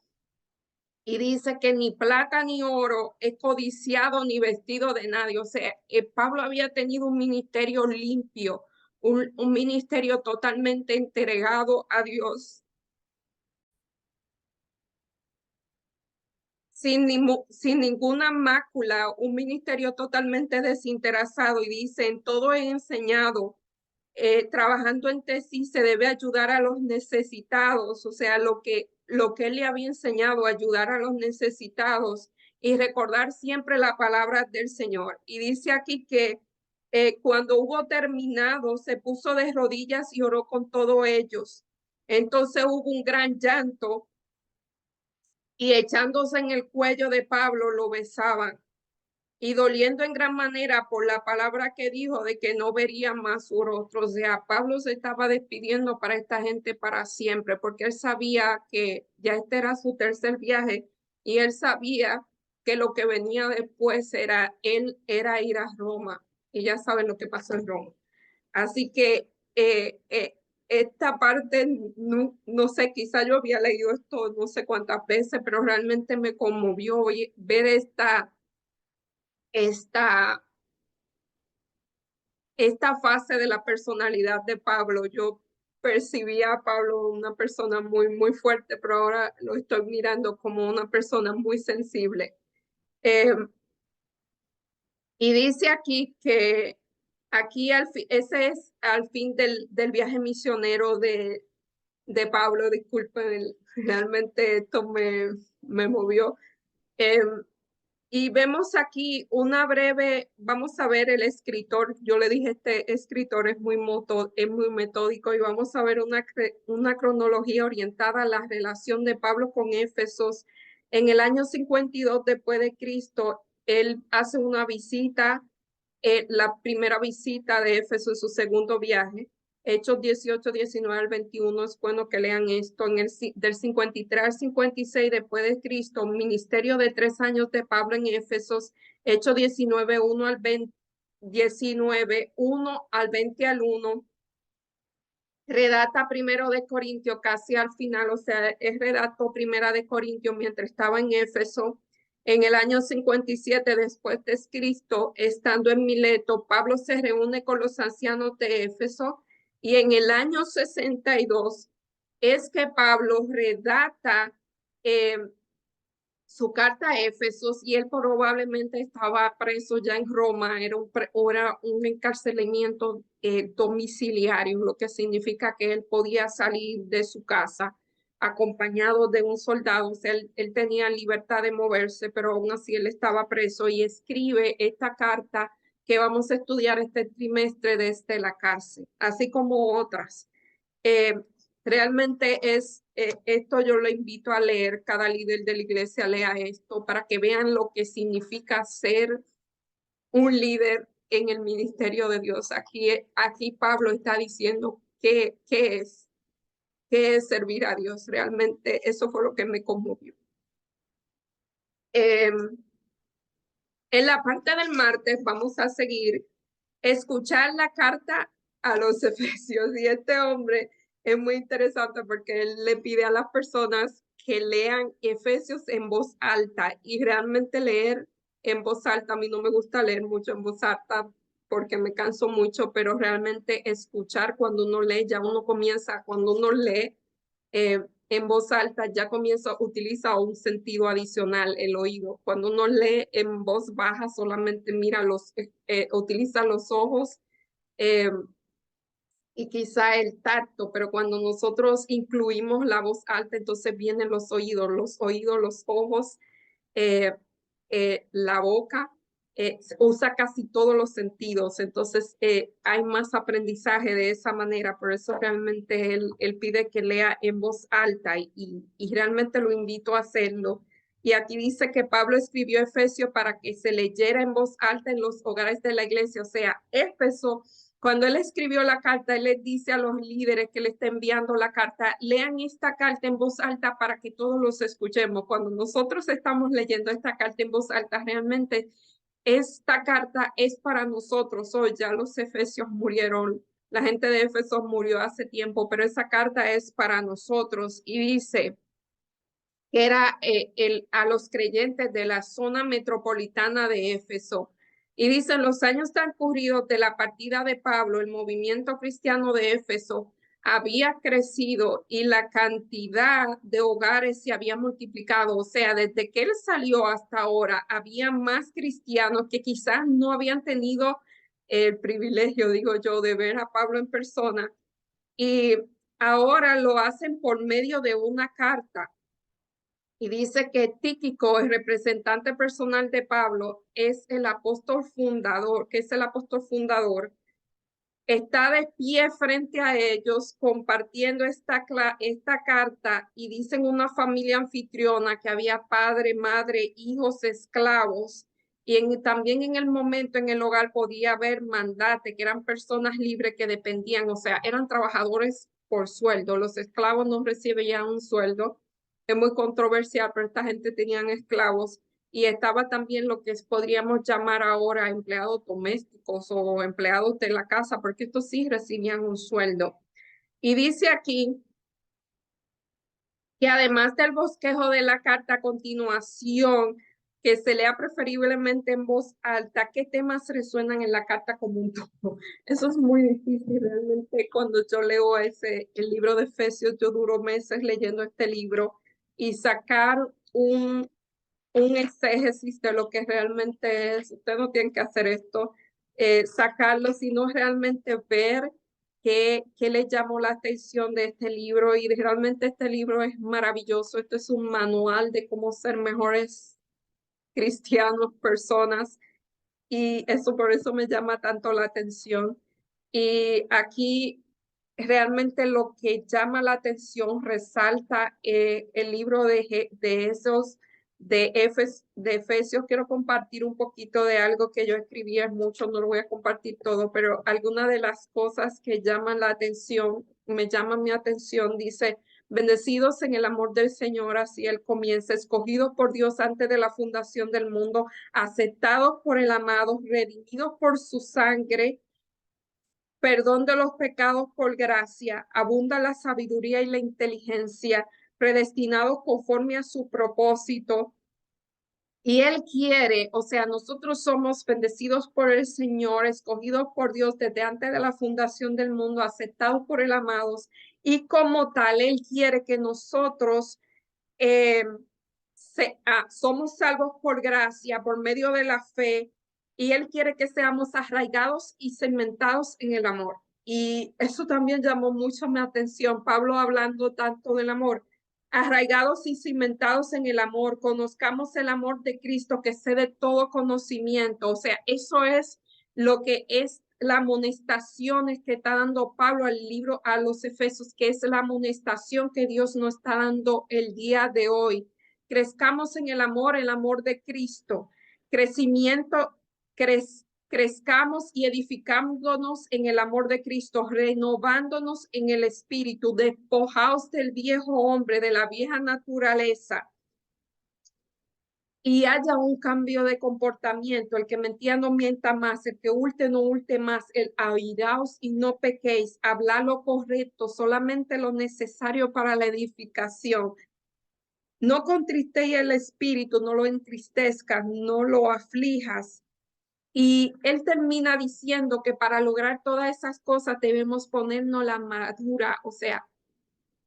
y dice que ni plata ni oro es codiciado ni vestido de nadie. O sea, Pablo había tenido un ministerio limpio, un ministerio totalmente entregado a Dios, sin ninguna mácula, un ministerio totalmente desinteresado. Y dice, en todo he enseñado, trabajando en tesis se debe ayudar a los necesitados, o sea, lo que él le había enseñado, ayudar a los necesitados y recordar siempre la palabra del Señor. Y dice aquí que cuando hubo terminado, se puso de rodillas y oró con todos ellos. Entonces hubo un gran llanto y echándose en el cuello de Pablo lo besaban y doliendo en gran manera por la palabra que dijo de que no vería más su rostro. O sea, Pablo se estaba despidiendo para esta gente para siempre, porque él sabía que ya este era su tercer viaje y él sabía que lo que venía después era ir a Roma. Y ya saben lo que pasó en Roma. Así que esta parte, no sé, quizá yo había leído esto no sé cuántas veces, pero realmente me conmovió ver esta, esta fase de la personalidad de Pablo. Yo percibía a Pablo una persona muy, muy fuerte, pero ahora lo estoy mirando como una persona muy sensible. Eh, y dice aquí que ese es al fin del viaje misionero de Pablo. Disculpen, realmente esto me movió. Eh, Y vemos aquí una breve, vamos a ver el escritor, yo le dije, este escritor es muy metódico y vamos a ver una cronología orientada a la relación de Pablo con Éfesos. En el año 52 después de Cristo, él hace una visita, la primera visita de Éfeso en su segundo viaje. Hechos 18, 19 al 21, es bueno que lean esto. Del 53 al 56 después de Cristo, ministerio de 3 años de Pablo en Éfesos. Hechos 19, 1 al 20, 19, 1 al 20 al 1. Redata primero de Corintio casi al final, o sea, él redactó primera de Corintio mientras estaba en Éfeso. En el año 57 después de Cristo, estando en Mileto, Pablo se reúne con los ancianos de Éfeso y en el año 62 es que Pablo redacta su carta a Éfesos y él probablemente estaba preso ya en Roma, era un encarcelamiento domiciliario, lo que significa que él podía salir de su casa acompañado de un soldado. O sea, él tenía libertad de moverse, pero aún así él estaba preso y escribe esta carta que vamos a estudiar este trimestre desde la cárcel, así como otras. Eh, Realmente esto yo lo invito a leer, cada líder de la iglesia lea esto para que vean lo que significa ser un líder en el ministerio de Dios. Aquí Pablo está diciendo qué es servir a Dios. Realmente eso fue lo que me conmovió. En la parte del martes vamos a seguir escuchar la carta a los Efesios. Y este hombre es muy interesante porque él le pide a las personas que lean Efesios en voz alta y realmente leer en voz alta. A mí no me gusta leer mucho en voz alta porque me canso mucho, pero realmente escuchar cuando uno lee, ya uno comienza, cuando uno lee en voz alta, ya comienza a utilizar un sentido adicional, el oído. Cuando uno lee en voz baja, solamente utiliza los ojos eh, y quizá el tacto, pero cuando nosotros incluimos la voz alta, entonces vienen los oídos, los ojos, eh, la boca, usa casi todos los sentidos, entonces hay más aprendizaje de esa manera, por eso realmente él pide que lea en voz alta y realmente lo invito a hacerlo. Y aquí dice que Pablo escribió Efesios para que se leyera en voz alta en los hogares de la iglesia, o sea, Éfeso. Cuando él escribió la carta, él les dice a los líderes que le está enviando la carta, lean esta carta en voz alta para que todos los escuchemos. Cuando nosotros estamos leyendo esta carta en voz alta, realmente esta carta es para nosotros. Hoy ya los efesios murieron, la gente de Éfeso murió hace tiempo, pero esa carta es para nosotros y dice que era a los creyentes de la zona metropolitana de Éfeso. Y dicen, los años transcurridos de la partida de Pablo, el movimiento cristiano de Éfeso había crecido y la cantidad de hogares se había multiplicado. O sea, desde que él salió hasta ahora, había más cristianos que quizás no habían tenido el privilegio, digo yo, de ver a Pablo en persona. Y ahora lo hacen por medio de una carta y dice que Tíquico, el representante personal de Pablo, es el apóstol fundador, que es el apóstol fundador, está de pie frente a ellos compartiendo esta carta y dicen una familia anfitriona que había padre, madre, hijos, esclavos Y también en el momento en el hogar podía haber mandate, que eran personas libres que dependían, o sea, eran trabajadores por sueldo. Los esclavos no recibían un sueldo. Es muy controversial, pero esta gente tenían esclavos. Y estaba también lo que podríamos llamar ahora empleados domésticos o empleados de la casa, porque estos sí recibían un sueldo. Y dice aquí que además del bosquejo de la carta a continuación, que se lea preferiblemente en voz alta, ¿qué temas resuenan en la carta como un todo? Eso es muy difícil realmente. Cuando yo leo el libro de Efesios, yo duro meses leyendo este libro y sacar un exégesis de lo que realmente es. Usted no tiene que hacer esto, sacarlo, sino realmente ver qué le llamó la atención de este libro. Y realmente este libro es maravilloso. Esto es un manual de cómo ser mejores cristianos, personas. Y eso por eso me llama tanto la atención. Y aquí realmente lo que llama la atención resalta el libro de esos de Efesios. Quiero compartir un poquito de algo que yo escribí, es mucho, no lo voy a compartir todo, pero algunas de las cosas que llaman la atención, me llaman mi atención, dice: bendecidos en el amor del Señor, así Él comienza, escogidos por Dios antes de la fundación del mundo, aceptados por el amado, redimidos por su sangre, perdón de los pecados por gracia, abunda la sabiduría y la inteligencia, predestinados conforme a su propósito. Y Él quiere, o sea, nosotros somos bendecidos por el Señor, escogidos por Dios desde antes de la fundación del mundo, aceptados por el amado, y como tal, Él quiere que nosotros eh, somos salvos por gracia, por medio de la fe, y Él quiere que seamos arraigados y cimentados en el amor. Y eso también llamó mucho mi atención, Pablo hablando tanto del amor. Arraigados y cimentados en el amor, conozcamos el amor de Cristo que excede todo conocimiento. O sea, eso es lo que es la amonestación que está dando Pablo al libro a los Efesios, que es la amonestación que Dios nos está dando el día de hoy. Crezcamos en el amor de Cristo. Crecimiento, crezcamos y edificándonos en el amor de Cristo, renovándonos en el espíritu, despojaos del viejo hombre, de la vieja naturaleza, y haya un cambio de comportamiento. El que mentía no mienta más, el que hurte no hurte más, el airaos y no pequéis, hablar lo correcto, solamente lo necesario para la edificación. No contristéis el espíritu, no lo entristezcas, no lo aflijas. Y él termina diciendo que para lograr todas esas cosas debemos ponernos la armadura, o sea,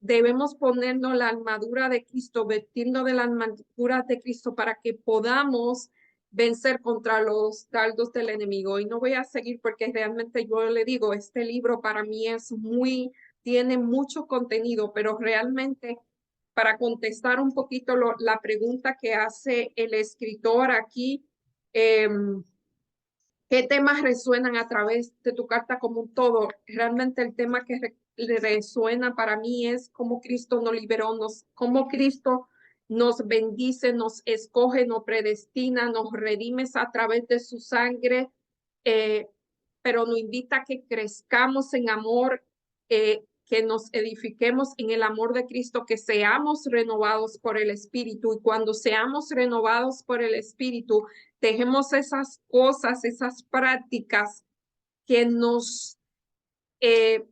debemos ponernos la armadura de Cristo, vestirnos de la armadura de Cristo para que podamos vencer contra los dardos del enemigo. Y no voy a seguir porque realmente yo le digo, este libro para mí tiene mucho contenido, pero realmente para contestar un poquito la pregunta que hace el escritor aquí, eh, ¿qué temas resuenan a través de tu carta como un todo? Realmente el tema que resuena para mí es cómo Cristo nos liberó, cómo Cristo nos bendice, nos escoge, nos predestina, nos redime a través de su sangre, eh, pero nos invita a que crezcamos en amor, que nos edifiquemos en el amor de Cristo, que seamos renovados por el Espíritu. Y cuando seamos renovados por el Espíritu, dejemos esas cosas, esas prácticas que eh,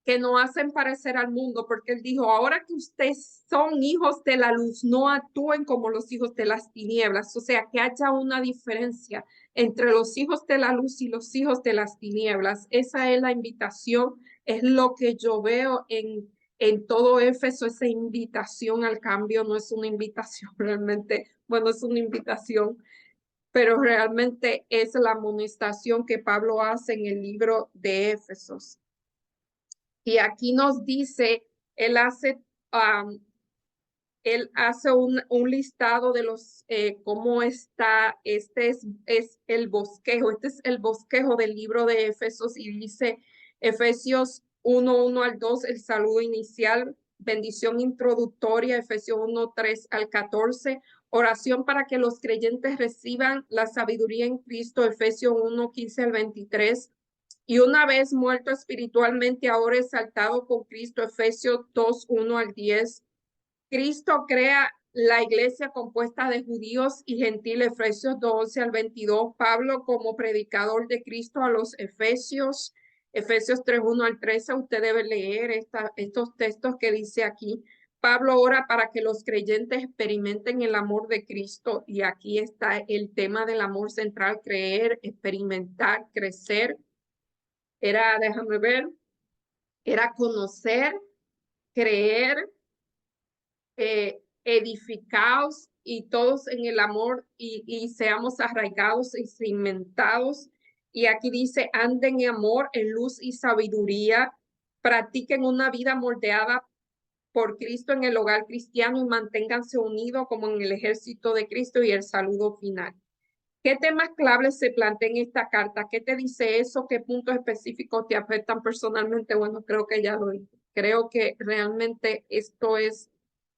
que nos hacen parecer al mundo, porque él dijo: ahora que ustedes son hijos de la luz, no actúen como los hijos de las tinieblas. O sea, que haya una diferencia entre los hijos de la luz y los hijos de las tinieblas. Esa es la invitación, es lo que yo veo en todo Éfeso, esa invitación al cambio. No es una invitación realmente, bueno, es una invitación, pero realmente es la amonestación que Pablo hace en el libro de Éfesos. Y aquí nos dice, él hace, un listado de cómo está, es el bosquejo, este es el bosquejo del libro de Efesios, y dice Efesios 1:1 al 2, el saludo inicial, bendición introductoria, Efesios 1:3 al 14, Oración para que los creyentes reciban la sabiduría en Cristo, Efesios 1:15-23. Y una vez muerto espiritualmente, ahora exaltado con Cristo, Efesios 2:1-10. Cristo crea la iglesia compuesta de judíos y gentiles, Efesios 2:11-22. Pablo como predicador de Cristo a los Efesios, Efesios 3:1-13. Usted debe leer estos textos que dice aquí. Pablo ora para que los creyentes experimenten el amor de Cristo, y aquí está el tema del amor central: creer, experimentar, crecer. Déjame ver, era conocer, creer, edificados y todos en el amor, y seamos arraigados y cimentados. Y aquí dice: anden en amor, en luz y sabiduría, practiquen una vida moldeada por Cristo en el hogar cristiano y manténganse unidos como en el ejército de Cristo. Y el saludo final. ¿Qué temas claves se plantean en esta carta? ¿Qué te dice eso? ¿Qué puntos específicos te afectan personalmente? Bueno, creo que ya lo dije. Creo que realmente esto es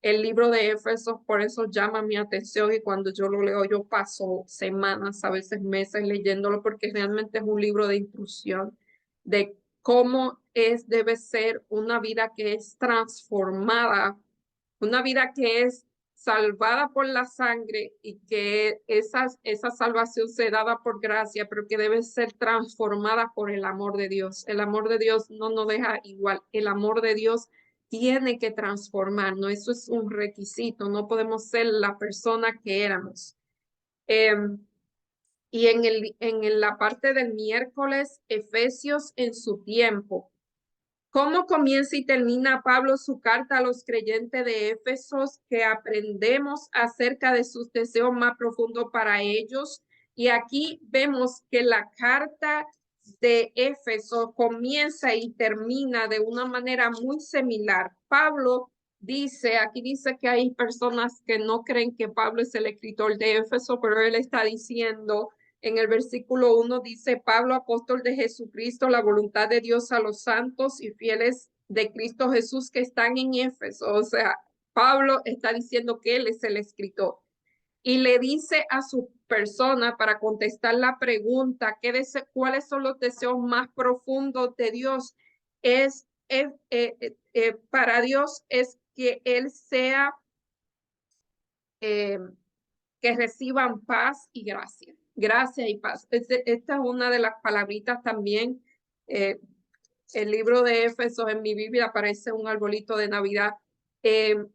el libro de Éfesos, por eso llama mi atención, y cuando yo lo leo yo paso semanas, a veces meses leyéndolo, porque realmente es un libro de instrucción de cómo debe ser una vida que es transformada, una vida que es salvada por la sangre, y que esa salvación se dada por gracia, pero que debe ser transformada por el amor de Dios. El amor de Dios no nos deja igual. El amor de Dios tiene que transformarnos. Eso es un requisito. No podemos ser la persona que éramos. Y en la parte del miércoles, Efesios en su tiempo. ¿Cómo comienza y termina Pablo su carta a los creyentes de Éfesos? Que aprendemos acerca de sus deseos más profundos para ellos. Y aquí vemos que la carta de Éfeso comienza y termina de una manera muy similar. Pablo aquí dice que hay personas que no creen que Pablo es el escritor de Éfeso, pero él está diciendo en el versículo 1, dice: Pablo, apóstol de Jesucristo, la voluntad de Dios a los santos y fieles de Cristo Jesús que están en Éfeso. O sea, Pablo está diciendo que él es el escritor. Y le dice a su persona, para contestar la pregunta, ¿cuáles son los deseos más profundos de Dios? Para Dios es que Él sea, que reciban paz y gracia. Gracia y paz. Esta es una de las palabritas también. El libro de Éfesos en mi Biblia aparece un arbolito de Navidad,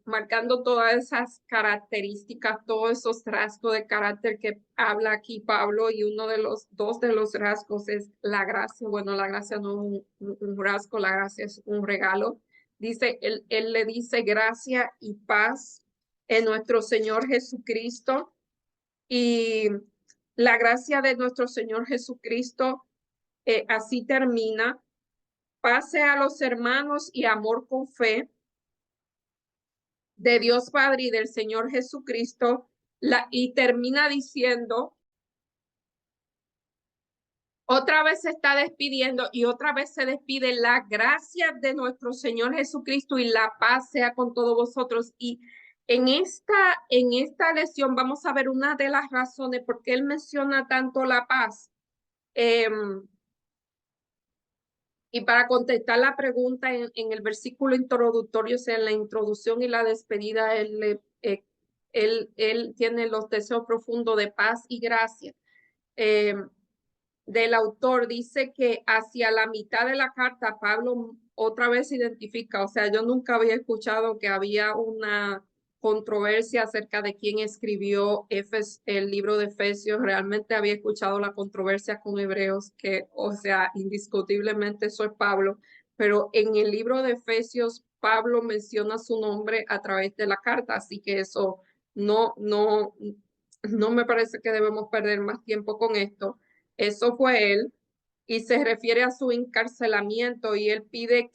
marcando todas esas características, todos esos rasgos de carácter que habla aquí Pablo. Y dos de los rasgos es la gracia. Bueno, la gracia no es un rasgo, la gracia es un regalo. Dice, él le dice: gracia y paz en nuestro Señor Jesucristo. Y la gracia de nuestro Señor Jesucristo, así termina: pase a los hermanos y amor con fe de Dios Padre y del Señor Jesucristo. Y termina diciendo, otra vez se está despidiendo, y otra vez se despide: la gracia de nuestro Señor Jesucristo y la paz sea con todos vosotros. Y en esta lección vamos a ver una de las razones por qué él menciona tanto la paz. Y para contestar la pregunta, en el versículo introductorio, o sea, en la introducción y la despedida, él tiene los deseos profundos de paz y gracia. Del autor dice que hacia la mitad de la carta Pablo otra vez identifica, o sea, yo nunca había escuchado que había una controversia acerca de quién escribió el libro de Efesios. Realmente había escuchado la controversia con Hebreos, que, o sea, indiscutiblemente eso es Pablo, pero en el libro de Efesios Pablo menciona su nombre a través de la carta, así que eso no me parece que debemos perder más tiempo con esto. Eso fue él, y se refiere a su encarcelamiento, y él pide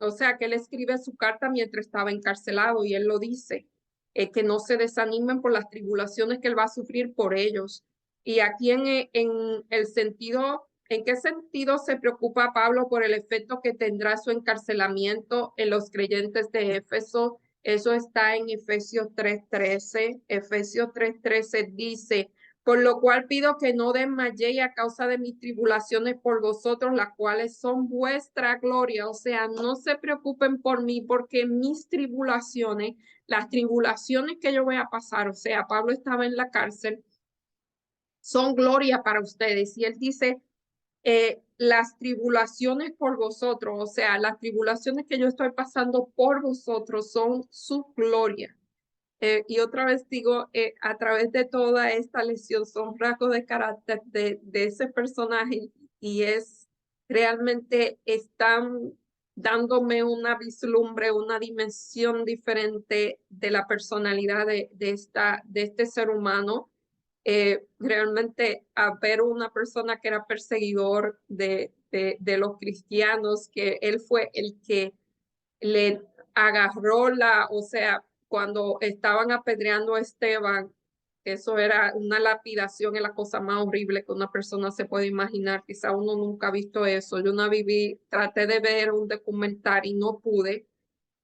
o sea, que él escribe su carta mientras estaba encarcelado, y él lo dice, que no se desanimen por las tribulaciones que él va a sufrir por ellos. Y aquí en el sentido, ¿en qué sentido se preocupa Pablo por el efecto que tendrá su encarcelamiento en los creyentes de Éfeso? Eso está en Efesios 3:13. Efesios 3:13 dice, por lo cual pido que no desmayéis a causa de mis tribulaciones por vosotros, las cuales son vuestra gloria. O sea, no se preocupen por mí, porque mis tribulaciones, las tribulaciones que yo voy a pasar, o sea, Pablo estaba en la cárcel, son gloria para ustedes. Y él dice, las tribulaciones por vosotros, o sea, las tribulaciones que yo estoy pasando por vosotros son su gloria. Y otra vez digo, a través de toda esta lesión son rasgos de carácter de ese personaje y es realmente están dándome una vislumbre, una dimensión diferente de la personalidad de este ser humano. Realmente a ver una persona que era perseguidor de los cristianos, que él fue el que le agarró o sea, cuando estaban apedreando a Esteban, eso era una lapidación, es la cosa más horrible que una persona se puede imaginar. Quizá uno nunca ha visto eso. Yo no viví, traté de ver un documental y no pude.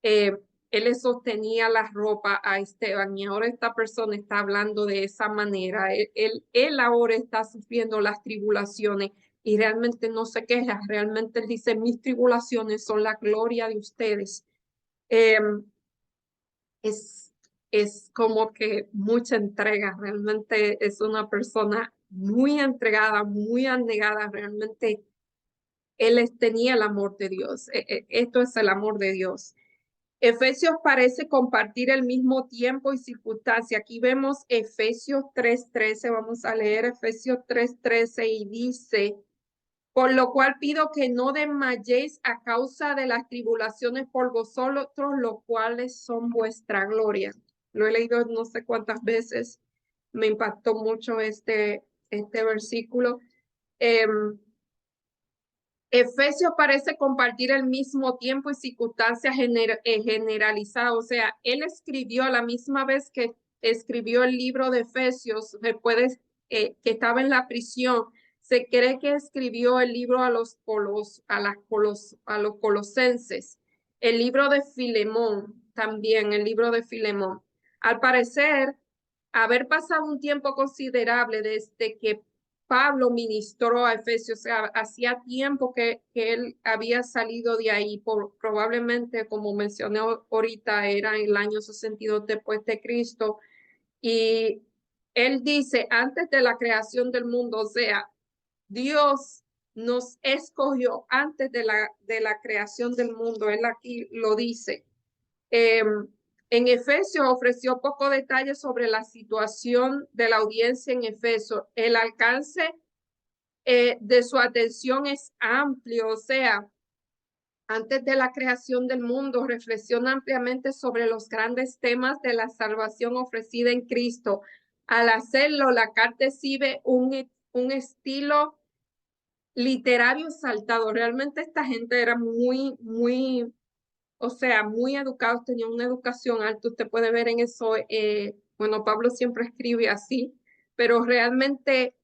Eh, él le sostenía la ropa a Esteban y ahora esta persona está hablando de esa manera. Él ahora está sufriendo las tribulaciones y realmente no se queja. Realmente él dice, mis tribulaciones son la gloria de ustedes. Eh, es, es como que mucha entrega, realmente es una persona muy entregada, muy anegada, realmente tenía el amor de Dios. Esto es el amor de Dios. Efesios parece compartir el mismo tiempo y circunstancia. Aquí vemos Efesios 3:13, vamos a leer Efesios 3:13 y dice, por lo cual pido que no desmayéis a causa de las tribulaciones por vosotros, los cuales son vuestra gloria. Lo he leído no sé cuántas veces, me impactó mucho este versículo. Efesios parece compartir el mismo tiempo y circunstancias generalizadas. O sea, él escribió a la misma vez que escribió el libro de Efesios, después que estaba en la prisión. Se cree que escribió el libro a los colosenses, el libro de Filemón, también el libro de Filemón. Al parecer, haber pasado un tiempo considerable desde que Pablo ministró a Efesios, o sea, hacía tiempo que él había salido de ahí, probablemente, como mencioné ahorita, era en el año 62 después de Cristo, y él dice, antes de la creación del mundo, o sea, Dios nos escogió antes de la creación del mundo, él aquí lo dice. En Efesios ofreció pocos detalles sobre la situación de la audiencia en Efeso. El alcance de su atención es amplio, o sea, antes de la creación del mundo, reflexiona ampliamente sobre los grandes temas de la salvación ofrecida en Cristo. Al hacerlo, la carta exhibe un estilo literario saltado. Realmente esta gente era o sea, muy educados, tenían una educación alta. Usted puede ver en eso, bueno, Pablo siempre escribe así, pero realmente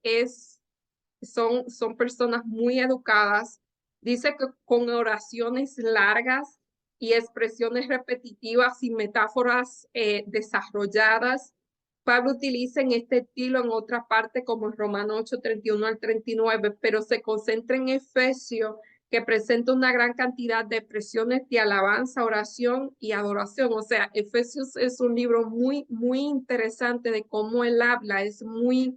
son personas muy educadas. Dice que con oraciones largas y expresiones repetitivas y metáforas desarrolladas. Pablo utiliza en este estilo en otra parte como en Romanos 8:31 al 39, pero se concentra en Efesios, que presenta una gran cantidad de expresiones de alabanza, oración y adoración. O sea, Efesios es un libro muy interesante de cómo él habla, es muy,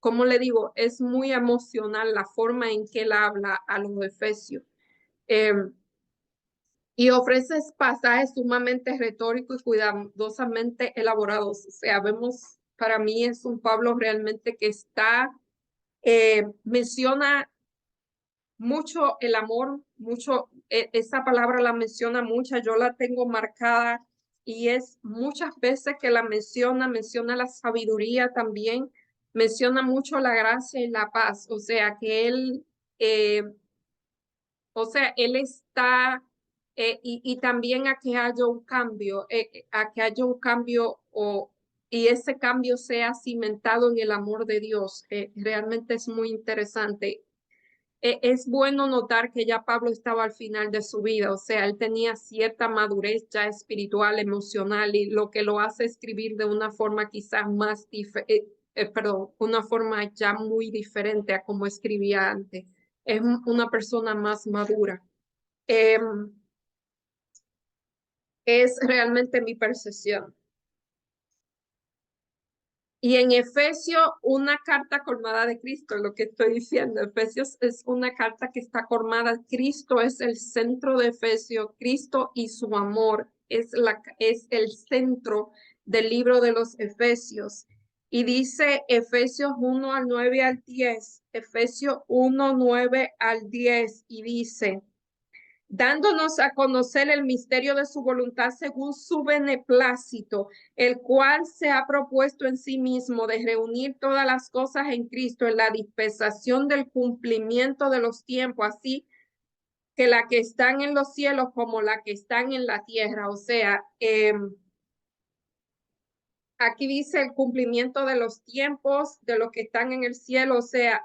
como le digo, es muy emocional la forma en que él habla a los efesios. Eh, y ofrece pasajes sumamente retóricos y cuidadosamente elaborados. O sea, vemos, para mí es un Pablo realmente que menciona mucho el amor, mucho, esa palabra la menciona mucha, yo la tengo marcada y es muchas veces que la menciona la sabiduría también, menciona mucho la gracia y la paz, o sea que él está, y también a que haya un cambio, a que haya un cambio y ese cambio sea cimentado en el amor de Dios, realmente es muy interesante. Es bueno notar que ya Pablo estaba al final de su vida, o sea, él tenía cierta madurez ya espiritual, emocional, y lo que lo hace escribir de una forma quizás más perdón, una forma ya muy diferente a como escribía antes. Es una persona más madura. Em, es realmente mi percepción. Y en Efesios, una carta colmada de Cristo, lo que estoy diciendo. Efesios es una carta que está colmada. Cristo es el centro de Efesios. Cristo y su amor es el centro del libro de los Efesios. Y dice Efesios 1 al 9 al 10. Efesios 1, 9 al 10. Y dice, dándonos a conocer el misterio de su voluntad según su beneplácito, el cual se ha propuesto en sí mismo de reunir todas las cosas en Cristo en la dispensación del cumplimiento de los tiempos, así que la que están en los cielos como la que están en la tierra. O sea, aquí dice el cumplimiento de los tiempos de los que están en el cielo, o sea,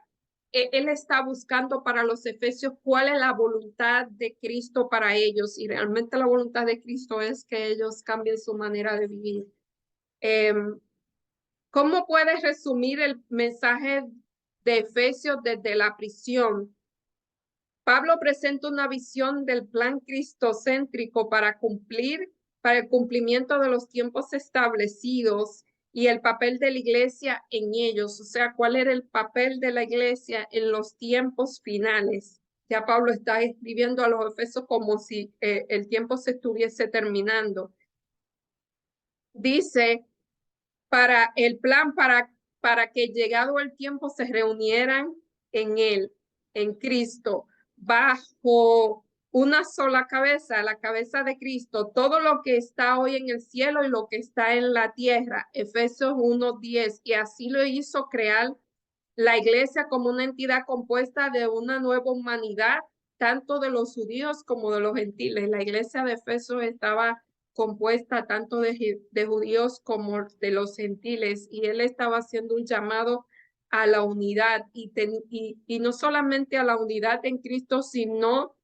él está buscando para los efesios cuál es la voluntad de Cristo para ellos, y realmente la voluntad de Cristo es que ellos cambien su manera de vivir. ¿Cómo puedes resumir el mensaje de Efesios desde la prisión? Pablo presenta una visión del plan cristocéntrico para el cumplimiento de los tiempos establecidos y el papel de la iglesia en ellos. O sea, cuál era el papel de la iglesia en los tiempos finales. Ya Pablo está escribiendo a los Efesios como si el tiempo se estuviese terminando. Dice, para el plan, para que llegado el tiempo se reunieran en él, en Cristo, bajo una sola cabeza, la cabeza de Cristo, todo lo que está hoy en el cielo y lo que está en la tierra, Efesios 1:10, y así lo hizo crear la iglesia como una entidad compuesta de una nueva humanidad, tanto de los judíos como de los gentiles. La iglesia de Efesios estaba compuesta tanto de judíos como de los gentiles, y él estaba haciendo un llamado a la unidad, y no solamente a la unidad en Cristo, sino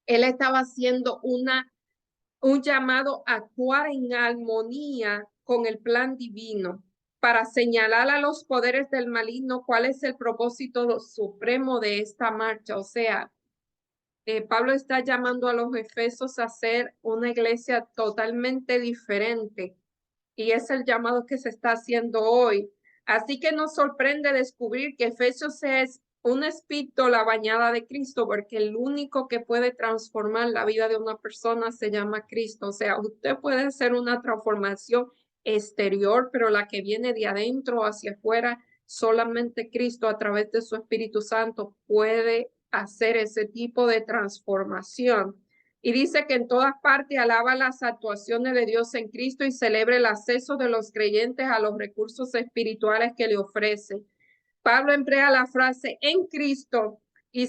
él estaba haciendo un llamado a actuar en armonía con el plan divino para señalar a los poderes del maligno cuál es el propósito supremo de esta marcha. O sea, Pablo está llamando a los efesios a ser una iglesia totalmente diferente, y es el llamado que se está haciendo hoy. Así que nos sorprende descubrir que Efesios es una epístola bañada de Cristo, porque el único que puede transformar la vida de una persona se llama Cristo. O sea, usted puede hacer una transformación exterior, pero la que viene de adentro hacia afuera, solamente Cristo a través de su Espíritu Santo puede hacer ese tipo de transformación. Y dice que en todas partes alaba las actuaciones de Dios en Cristo y celebra el acceso de los creyentes a los recursos espirituales que le ofrece. Pablo emplea la frase en Cristo y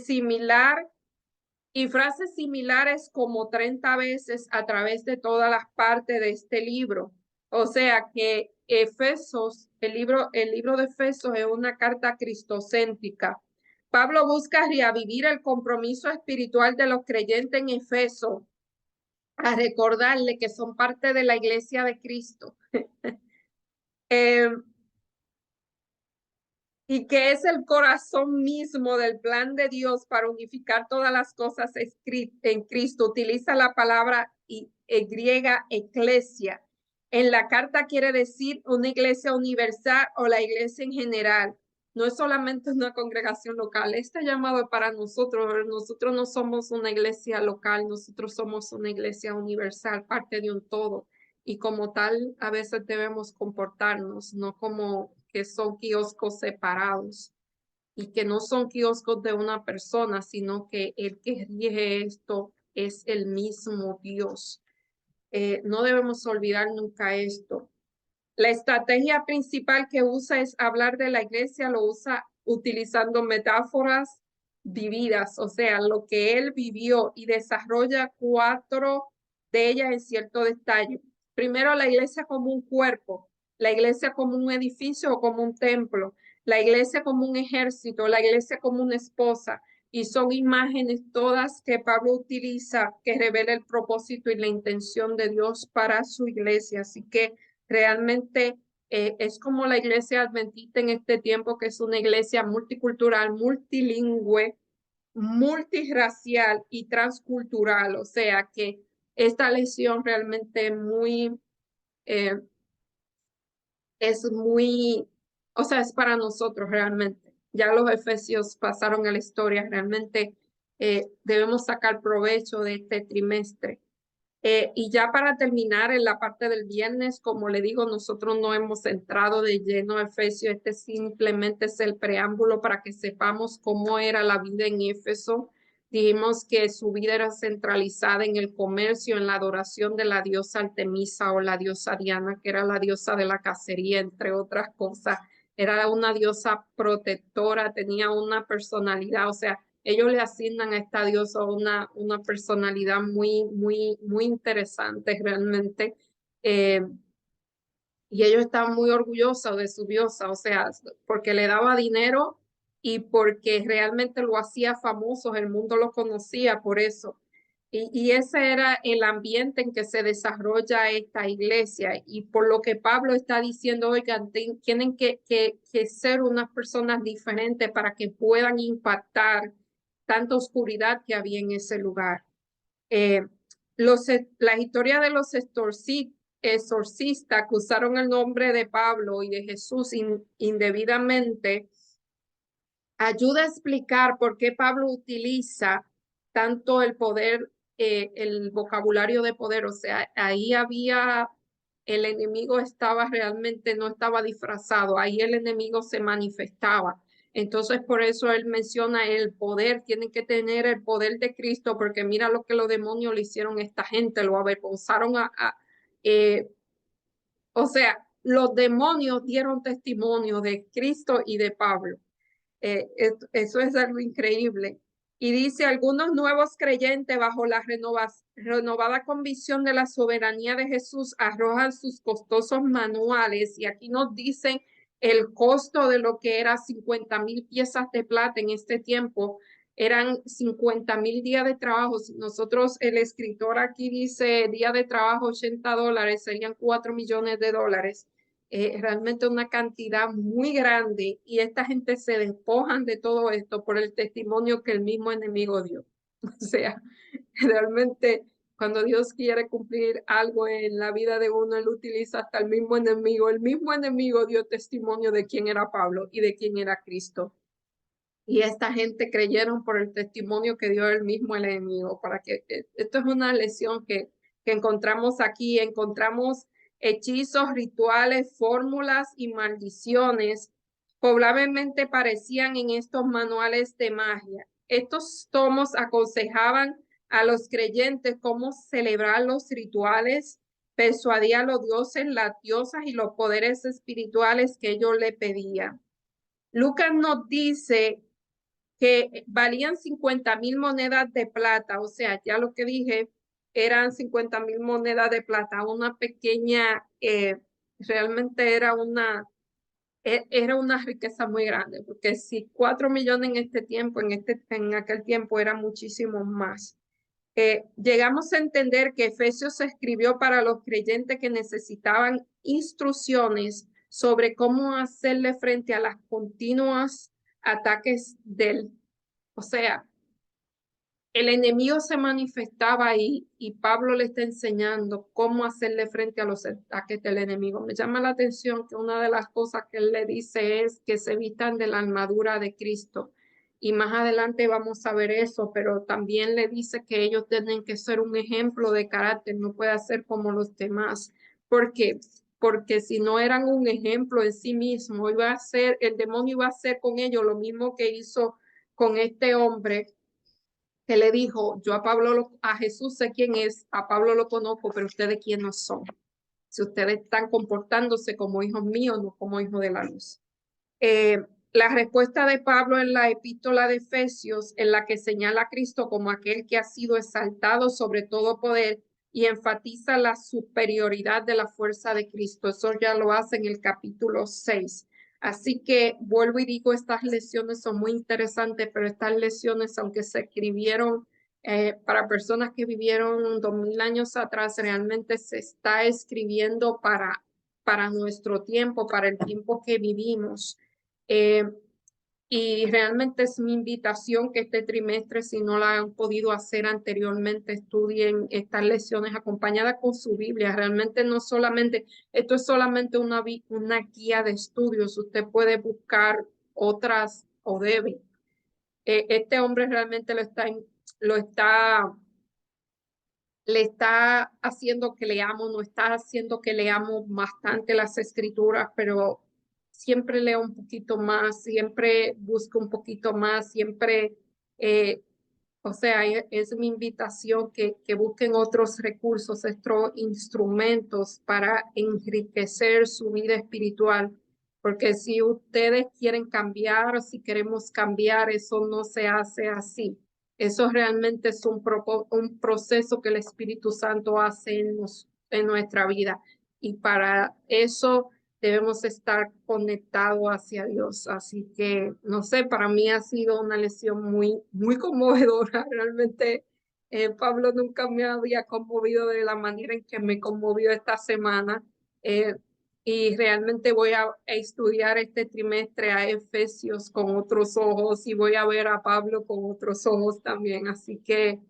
frases similares como 30 veces a través de todas las partes de este libro. O sea que Efesios, el libro de Efesios es una carta cristocéntrica. Pablo busca reavivir el compromiso espiritual de los creyentes en Efeso, a recordarle que son parte de la iglesia de Cristo. eh, y que es el corazón mismo del plan de Dios para unificar todas las cosas en Cristo. Utiliza la palabra griega eclesia. En la carta quiere decir una iglesia universal o la iglesia en general. No es solamente una congregación local. Este llamado es para nosotros. Nosotros no somos una iglesia local, nosotros somos una iglesia universal, parte de un todo. Y como tal, a veces debemos comportarnos, no como que son kioscos separados, y que no son kioscos de una persona, sino que el que rige esto es el mismo Dios. No debemos olvidar nunca esto. La estrategia principal que usa es hablar de la iglesia, lo usa utilizando metáforas vividas, o sea, lo que él vivió, y desarrolla 4 de ellas en cierto detalle. Primero, la iglesia como un cuerpo, la iglesia como un edificio o como un templo, la iglesia como un ejército, la iglesia como una esposa, y son imágenes todas que Pablo utiliza que revela el propósito y la intención de Dios para su iglesia. Así que realmente es como la iglesia adventista en este tiempo, que es una iglesia multicultural, multilingüe, multirracial y transcultural. O sea que esta lección realmente eh, es muy, o sea, es para nosotros realmente. Ya los efesios pasaron a la historia, realmente debemos sacar provecho de este trimestre. Y ya para terminar, en la parte del viernes, como le digo, nosotros no hemos entrado de lleno a Efesios. Este simplemente es el preámbulo para que sepamos cómo era la vida en Éfeso. Dijimos que su vida era centralizada en el comercio, en la adoración de la diosa Artemisa o la diosa Diana, que era la diosa de la cacería, entre otras cosas. Era una diosa protectora, tenía una personalidad, o sea, ellos le asignan a esta diosa una personalidad muy interesante realmente. Eh, y ellos estaban muy orgullosos de su diosa, o sea, porque le daba dinero y porque realmente lo hacía famoso, el mundo lo conocía por eso. Y ese era el ambiente en que se desarrolla esta iglesia. Y por lo que Pablo está diciendo, oigan, tienen que ser unas personas diferentes para que puedan impactar tanta oscuridad que había en ese lugar. Eh, la historia de los exorcistas que usaron el nombre de Pablo y de Jesús indebidamente ayuda a explicar por qué Pablo utiliza tanto el poder, el vocabulario de poder. O sea, ahí había, el enemigo estaba realmente, no estaba disfrazado, ahí el enemigo se manifestaba. Entonces, por eso él menciona el poder, tienen que tener el poder de Cristo, porque mira lo que los demonios le hicieron a esta gente, lo avergonzaron eh, o sea, los demonios dieron testimonio de Cristo y de Pablo. Eso es algo increíble. Y dice, algunos nuevos creyentes bajo la renovada convicción de la soberanía de Jesús arrojan sus costosos manuales, y aquí nos dicen el costo de lo que era 50,000 piezas de plata en este tiempo. Eran 50,000 días de trabajo. Nosotros, el escritor aquí dice día de trabajo $80, serían 4 millones de dólares. Realmente una cantidad muy grande, y esta gente se despojan de todo esto por el testimonio que el mismo enemigo dio. O sea, realmente cuando Dios quiere cumplir algo en la vida de uno, él utiliza hasta el mismo enemigo. El mismo enemigo dio testimonio de quién era Pablo y de quién era Cristo. Y esta gente creyeron por el testimonio que dio el mismo el enemigo. Para que esto es una lección que encontramos aquí. Encontramos hechizos, rituales, fórmulas y maldiciones probablemente parecían en estos manuales de magia. Estos tomos aconsejaban a los creyentes cómo celebrar los rituales, persuadían a los dioses, las diosas y los poderes espirituales que ellos le pedían. Lucas nos dice que valían 50,000 monedas de plata. O sea, ya lo que dije, eran 50,000 monedas de plata, una pequeña, realmente era una riqueza muy grande, porque si 4 millones en este tiempo, en aquel tiempo era muchísimo más. Llegamos a entender que Efesios se escribió para los creyentes que necesitaban instrucciones sobre cómo hacerle frente a las continuas ataques o sea, el enemigo se manifestaba ahí, y Pablo le está enseñando cómo hacerle frente a los ataques del enemigo. Me llama la atención que una de las cosas que él le dice es que se vistan de la armadura de Cristo. Y más adelante vamos a ver eso, pero también le dice que ellos tienen que ser un ejemplo de carácter, no puede ser como los demás. ¿Por qué? Porque si no eran un ejemplo en sí mismo, el demonio iba a hacer con ellos lo mismo que hizo con este hombre, que le dijo, yo a Jesús sé quién es, a Pablo lo conozco, pero ustedes quiénes son. Si ustedes están comportándose como hijos míos, no como hijos de la luz. La respuesta de Pablo en la epístola de Efesios, en la que señala a Cristo como aquel que ha sido exaltado sobre todo poder y enfatiza la superioridad de la fuerza de Cristo. Eso ya lo hace en el capítulo 6. Así que vuelvo y digo, estas lecciones son muy interesantes, pero estas lecciones, aunque se escribieron para personas que vivieron 2000 años atrás, realmente se está escribiendo para nuestro tiempo, para el tiempo que vivimos. Y realmente es mi invitación que este trimestre, si no la han podido hacer anteriormente, estudien estas lecciones acompañadas con su Biblia. Realmente no solamente, esto es solamente una guía de estudios. Usted puede buscar otras o debe. Este hombre realmente lo está, le está haciendo que leamos, no está haciendo que leamos bastante las escrituras, pero siempre leo un poquito más, siempre busco un poquito más, siempre, o sea, es mi invitación que busquen otros recursos, otros instrumentos para enriquecer su vida espiritual. Porque si ustedes quieren cambiar, si queremos cambiar, eso no se hace así. Eso realmente es un proceso que el Espíritu Santo hace en nuestra vida. Y para eso debemos estar conectados hacia Dios. Así que, no sé, para mí ha sido una lección muy conmovedora. Realmente, Pablo nunca me había conmovido de la manera en que me conmovió esta semana. Eh, y realmente voy a estudiar este trimestre a Efesios con otros ojos y voy a ver a Pablo con otros ojos también. Así que,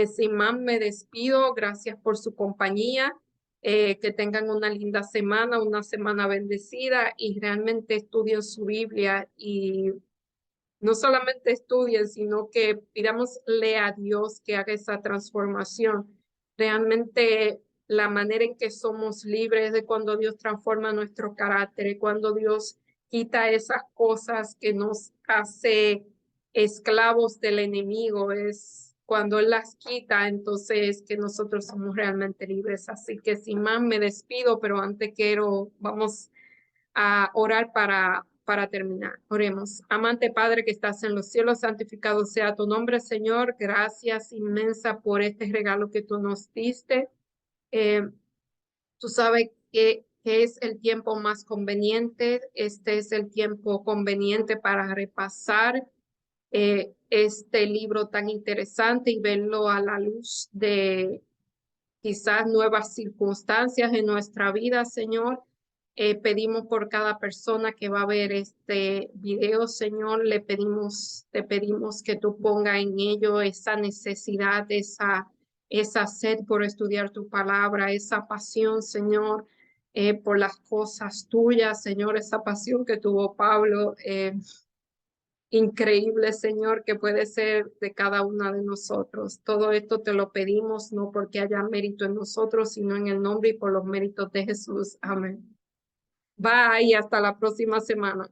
sin más, me despido. Gracias por su compañía. Que tengan una linda semana, una semana bendecida y realmente estudien su Biblia y no solamente estudien, sino que pidámosle a Dios que haga esa transformación. Realmente la manera en que somos libres de cuando Dios transforma nuestro carácter, cuando Dios quita esas cosas que nos hace esclavos del enemigo, es cuando Él las quita, entonces que nosotros somos realmente libres. Así que sin más me despido, pero antes vamos a orar para terminar. Oremos. Amante Padre que estás en los cielos, santificado sea tu nombre, Señor. Gracias inmensa por este regalo que tú nos diste. Eh, Tú sabes que es el tiempo más conveniente. Este es el tiempo conveniente para repasar este libro tan interesante y verlo a la luz de quizás nuevas circunstancias en nuestra vida, Señor. Pedimos por cada persona que va a ver este video, Señor, te pedimos que tú ponga en ello esa necesidad, esa sed por estudiar tu palabra, esa pasión, Señor, por las cosas tuyas, Señor, esa pasión que tuvo Pablo. Increíble, Señor, que puede ser de cada una de nosotros. Todo esto te lo pedimos, no porque haya mérito en nosotros, sino en el nombre y por los méritos de Jesús. Amén. Bye, hasta la próxima semana.